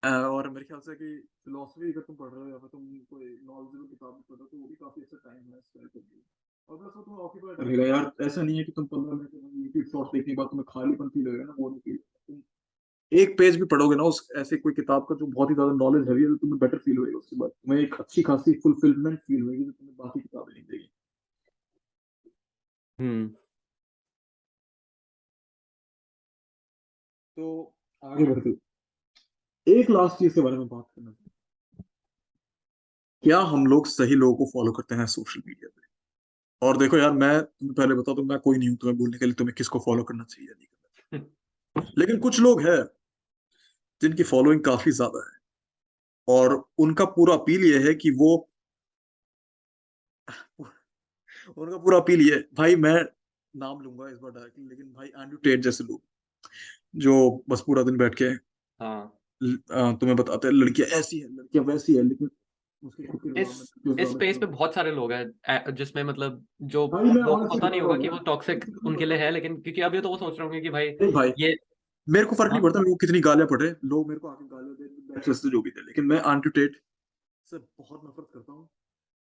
Speaker 1: और मेरे ख्याल से कि फिलोसफी अगर तुम पढ़ रहे हो या फिर तुम कोई नॉलेजेबल किताब पढ़ रहे हो तो वो भी काफी अच्छा टाइम है स्पेंड करके। और प्लस वो तुम्हें ऑक्यूपाइड रहेगा यार, ऐसा नहीं है कि तुम 15 मिनट यूट्यूब शॉर्ट्स देखने के बाद तुम्हें खालीपन फील होगा ना, वो नहीं फील। तुम एक पेज भी पढ़ोगे ना उस ऐसे कोई किताब का जो बहुत ही ज्यादा नॉलेज हैवी है, तो तुम्हें बेटर फील होएगा, उसके बाद तुम्हें एक अच्छी खासी फुलफिलमेंट फील होगी जो तुम्हें बाकी किताबें नहीं देगी।
Speaker 2: हम्म।
Speaker 1: तो आगे बढ़ते एक लास्ट चीज के बारे में बात करना चाहूंगा। क्या हम लोग सही लोगों को फॉलो करते हैं सोशल मीडिया पे? और देखो यार, मैं तुम्हें पहले बता दूं, मैं कोई नहीं हूं तुम्हें बोलने के लिए तुम्हें किसको फॉलो करना चाहिए या नहीं करना चाहिए। लेकिन कुछ लोग हैं जिनकी फॉलोइंग काफी ज्यादा है, और उनका पूरा अपील ये है कि वो उनका पूरा अपील ये है, भाई मैं नाम लूंगा इस बार डायरेक्टली, लेकिन भाई एंड्रयू टेट जैसे लोग जो बस पूरा दिन बैठ के
Speaker 2: हाँ।
Speaker 1: तुम्हें बताते हैं लड़कियां ऐसी है, लड़कियां वैसी है, लेकिन उसके खुद के
Speaker 2: इस
Speaker 1: दिमाग में जो
Speaker 2: इस
Speaker 1: ड्रामे
Speaker 2: स्पेस
Speaker 1: चल
Speaker 2: पे
Speaker 1: रहा
Speaker 2: बहुत सारे लोग हैं जिसमें मतलब जो
Speaker 1: है। भाई मैं
Speaker 2: लोगों को
Speaker 1: ऑनेस्टली
Speaker 2: पता
Speaker 1: बता
Speaker 2: नहीं
Speaker 1: रहा
Speaker 2: होगा
Speaker 1: हूँ
Speaker 2: कि
Speaker 1: यार,
Speaker 2: वो टॉक्सिक
Speaker 1: तुम तुम्हें
Speaker 2: उनके लिए है, लेकिन क्योंकि अभी तो वो सोच रहे होंगे कि भाई
Speaker 1: नहीं भाई,
Speaker 2: ये।
Speaker 1: मेरे को फर्क नहीं
Speaker 2: हाँ।
Speaker 1: पड़ता, मेरे को कितनी गालियां पड़ रहे हैं लोग, मेरे को आके गालियां दे बैचलर्स से जो भी थे, लेकिन मैं एंड्रयू टेट से बहुत नफरत करता हूँ।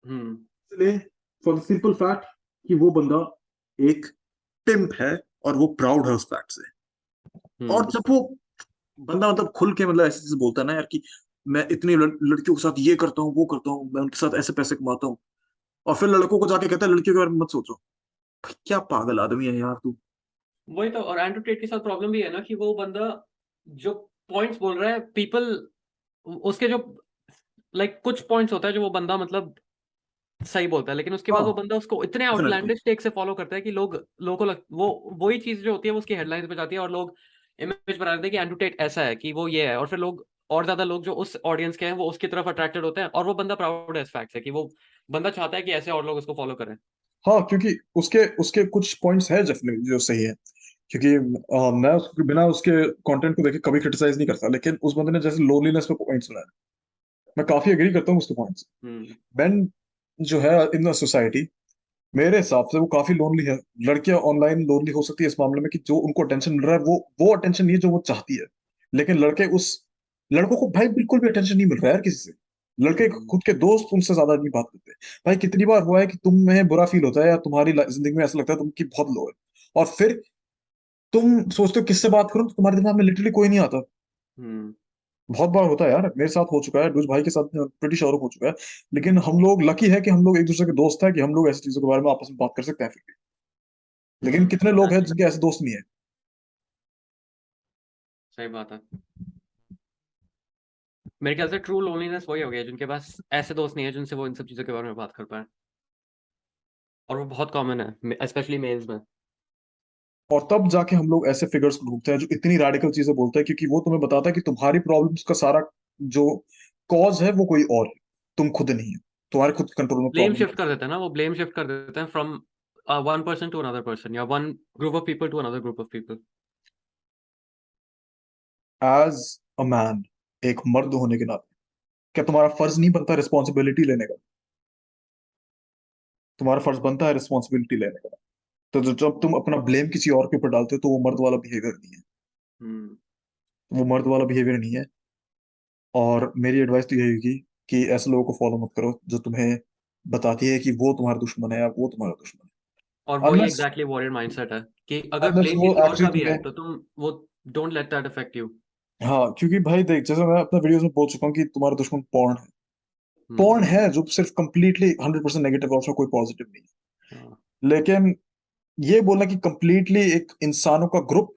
Speaker 2: हम्म।
Speaker 1: इसलिए फॉर द सिंपल फैक्ट कि वो बंदा एक पिम्प है, और वो प्राउड है उस फैक्ट से। और
Speaker 2: हम्म।
Speaker 1: जब वो बंदा मतलब खुल के मतलब ऐसे चीजें बोलता है ना यार कि मैं इतनी लड़कियों के साथ ये करता हूँ वो करता हूँ, मैं उनके साथ ऐसे पैसे कमाता हूँ, और फिर लड़कों को जाके कहता है लड़कियों के बारे में मत सोचो। भाई, क्या पागल आदमी है यार तू।
Speaker 2: वही तो। और एंड्रू टेट के साथ प्रॉब्लम भी है ना कि वो बंदा जो पॉइंट्स बोल रहा है, पीपल उसके जो लाइक कुछ पॉइंट्स होता है जो वो बंदा मतलब सही बोलता है, लेकिन उसके बाद वो
Speaker 1: हाँ,
Speaker 2: बंदा उसको इतने
Speaker 1: डेफिनेटली।
Speaker 2: आउटलैंडिश टेक से फॉलो करता है कि लोगों को वो वही चीज जो होती है वो उसकी हेडलाइंस पे जाती है, और लोग इमेज बना देते हैं कि एंड्रू टेट ऐसा है कि वो ये है, और फिर लोग और ज्यादा लोग जो उस ऑडियंस के हैं वो उसकी तरफ अट्रैक्टेड होते हैं, और वो बंदा प्राउड है इस फैक्ट से कि वो बंदा चाहता है कि ऐसे और लोग उसको फॉलो करें।
Speaker 1: हाँ, क्योंकि उसके उसके कुछ पॉइंट्स है डेफिनेटली जो सही है, क्योंकि मैं उसके बिना उसके कंटेंट को देखे कभी क्रिटिसाइज नहीं करता, लेकिन उस बंदे ने जैसे लोनलीनेस पे पॉइंट्स बनाए, मैं काफी एग्री करता हूँ उसके पॉइंट्स।
Speaker 2: हम्म।
Speaker 1: मैन जो है इन द सोसाइटी, मेरे हिसाब से वो काफी लोनली है। लड़कियां ऑनलाइन लोनली हो सकती है इस मामले में कि जो उनको अटेंशन मिल रहा है वो अटेंशन नहीं है जो वो चाहती है, लेकिन लड़कों को भाई बिल्कुल भी अटेंशन नहीं मिल रहा है यार किसी से। लड़के
Speaker 2: हम्म।
Speaker 1: खुद के दोस्त उनसे ज्यादा नहीं बात करते। भाई कितनी बार हुआ है कि तुम्हें बुरा फील होता है या तुम्हारी जिंदगी में ऐसा लगता है तुम की बहुत लो है, और फिर तुम सोचते हो किससे बात करूं, तो तुम्हारे दिमाग में लिटरली कोई नहीं आता।
Speaker 2: हम्म।
Speaker 1: बहुत बार होता है यार, मेरे साथ हो चुका है, डूज भाई के साथ प्रीटी श्योर हो चुका है। लेकिन हम लोग लकी है कि हम लोग एक दूसरे के दोस्त हैं, कि हम लोग ऐसी चीजों के बारे में आपस में बात कर सकते हैं फिर भी। लेकिन कितने लोग हैं
Speaker 2: एग्जैक्टली।
Speaker 1: जिनके ऐसे दोस्त नहीं है?
Speaker 2: सही बात है। मेरे ख्याल से ट्रू लोनलीनेस वही हो गया जिनके पास ऐसे दोस्त नहीं है जिनसे वो इन सब चीज़ों के बारे में बात कर पाएँ। और वो बहुत कॉमन है, स्पेशली मेल्स में।
Speaker 1: और तब जाके हम लोग ऐसे फिगर्स को ढूंढते हैं जो इतनी रैडिकल चीजें बोलते हैं, क्योंकि वो तुम्हें बताता है कि तुम्हारी प्रॉब्लम्स का सारा जो कॉज है वो कोई और है, तुम खुद नहीं है, तुम्हारे खुद कंट्रोल में
Speaker 2: ब्लेम
Speaker 1: प्रॉब्लम।
Speaker 2: शिफ्ट कर देते हैं ना, वो ब्लेम शिफ्ट कर देते हैं from one person to another person, या one group of people to another group of people.
Speaker 1: As a man, एक मर्द होने के नाते, क्या तुम्हारा फर्ज नहीं बनता रिस्पॉन्सिबिलिटी लेने का? तुम्हारा फर्ज बनता है रिस्पॉन्सिबिलिटी लेने का। तो जब तुम अपना ब्लेम किसी और के ऊपर डालते हो तो वो मर्द वाला बिहेवियर नहीं है,
Speaker 2: हुँ।
Speaker 1: वो मर्द वाला बिहेवियर नहीं है। और मेरी एडवाइस तो यही होगी कि ऐसे लोगों को फॉलो मत करो जो तुम्हें बताती है कि वो तुम्हारा दुश्मन है या वो तुम्हारा दुश्मन
Speaker 2: और
Speaker 1: है,
Speaker 2: वही
Speaker 1: अनलेस
Speaker 2: एग्ज़ैक्टली वॉरियर माइंडसेट है कि अगर
Speaker 1: अनलेस
Speaker 2: ब्लेम
Speaker 1: वो
Speaker 2: किसी और
Speaker 1: एक्चुअली
Speaker 2: का भी है,
Speaker 1: तुम्हें।
Speaker 2: तो तुम वो don't let that affect you.
Speaker 1: हाँ, क्योंकि भाई देख, जैसे मैं अपने वीडियोस में बोल चुका हूँ कि तुम्हारा दुश्मन पॉर्न है।
Speaker 2: हुँ।
Speaker 1: पॉर्न है जो सिर्फ कंप्लीटली 100% नेगेटिव है, उसमें कोई पॉजिटिव नहीं
Speaker 2: हाँ।
Speaker 1: है। लेकिन ये बोलना कि कंप्लीटली एक इंसानों का ग्रुप,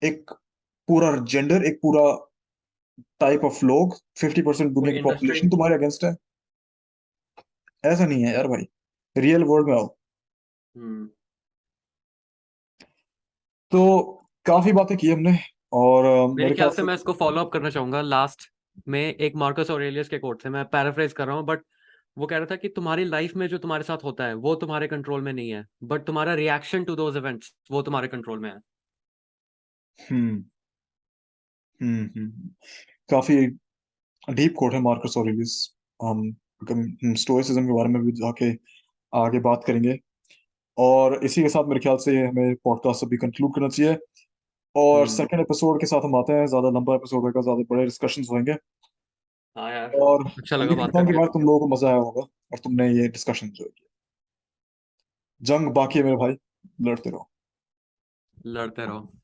Speaker 1: एक पूरा जेंडर, एक पूरा टाइप ऑफ लोग, 50% दुनिया
Speaker 2: पूरी
Speaker 1: की
Speaker 2: इंडस्ट्री।
Speaker 1: पॉपुलेशन तुम्हारे अगेंस्ट है, ऐसा नहीं है यार भाई। रियल वर्ल्ड में आओ।
Speaker 2: हुँ।
Speaker 1: तो काफी बातें की हमने, और
Speaker 2: मेरे
Speaker 1: मेरे
Speaker 2: ख्याल
Speaker 1: ख्याल
Speaker 2: से
Speaker 1: से
Speaker 2: मैं इसको फ़ॉलो अप करना चाहूँगा लास्ट में एक मार्कस ऑरेलियस के कोट से, मैं पैराफ्रेज़ कर रहा हूँ, बट वो कह रहा था कि तुम्हारी लाइफ़ में जो तुम्हारे साथ होता है, वो तुम्हारे कंट्रोल में नहीं है, बट तुम्हारा रिएक्शन टू दोज़ इवेंट्स वो तुम्हारे कंट्रोल में है।
Speaker 1: हम्म काफी डीप कोट है मार्कस ऑरेलियस। हम स्टोइसिज्म के बारे में भी जाके आगे बात करेंगे। और इसी के साथ मेरे ख्याल से हमें पॉडकास्ट अभी कंक्लूड करना चाहिए, और
Speaker 2: हुँ।
Speaker 1: सेकंड एपिसोड के साथ हम आते हैं। ज्यादा लंबा एपिसोड होगा, ज्यादा बड़े डिस्कशंस होंगे।
Speaker 2: हाँ यार,
Speaker 1: और
Speaker 2: अच्छा लगा
Speaker 1: उम्मीद
Speaker 2: बात
Speaker 1: करता हूँ कि
Speaker 2: करके।
Speaker 1: बात तुम लोगों को मजा आया होगा और तुमने ये डिस्कशन जो किया। जंग बाकी है मेरे भाई, लड़ते रहो।
Speaker 2: लड़ते रहो।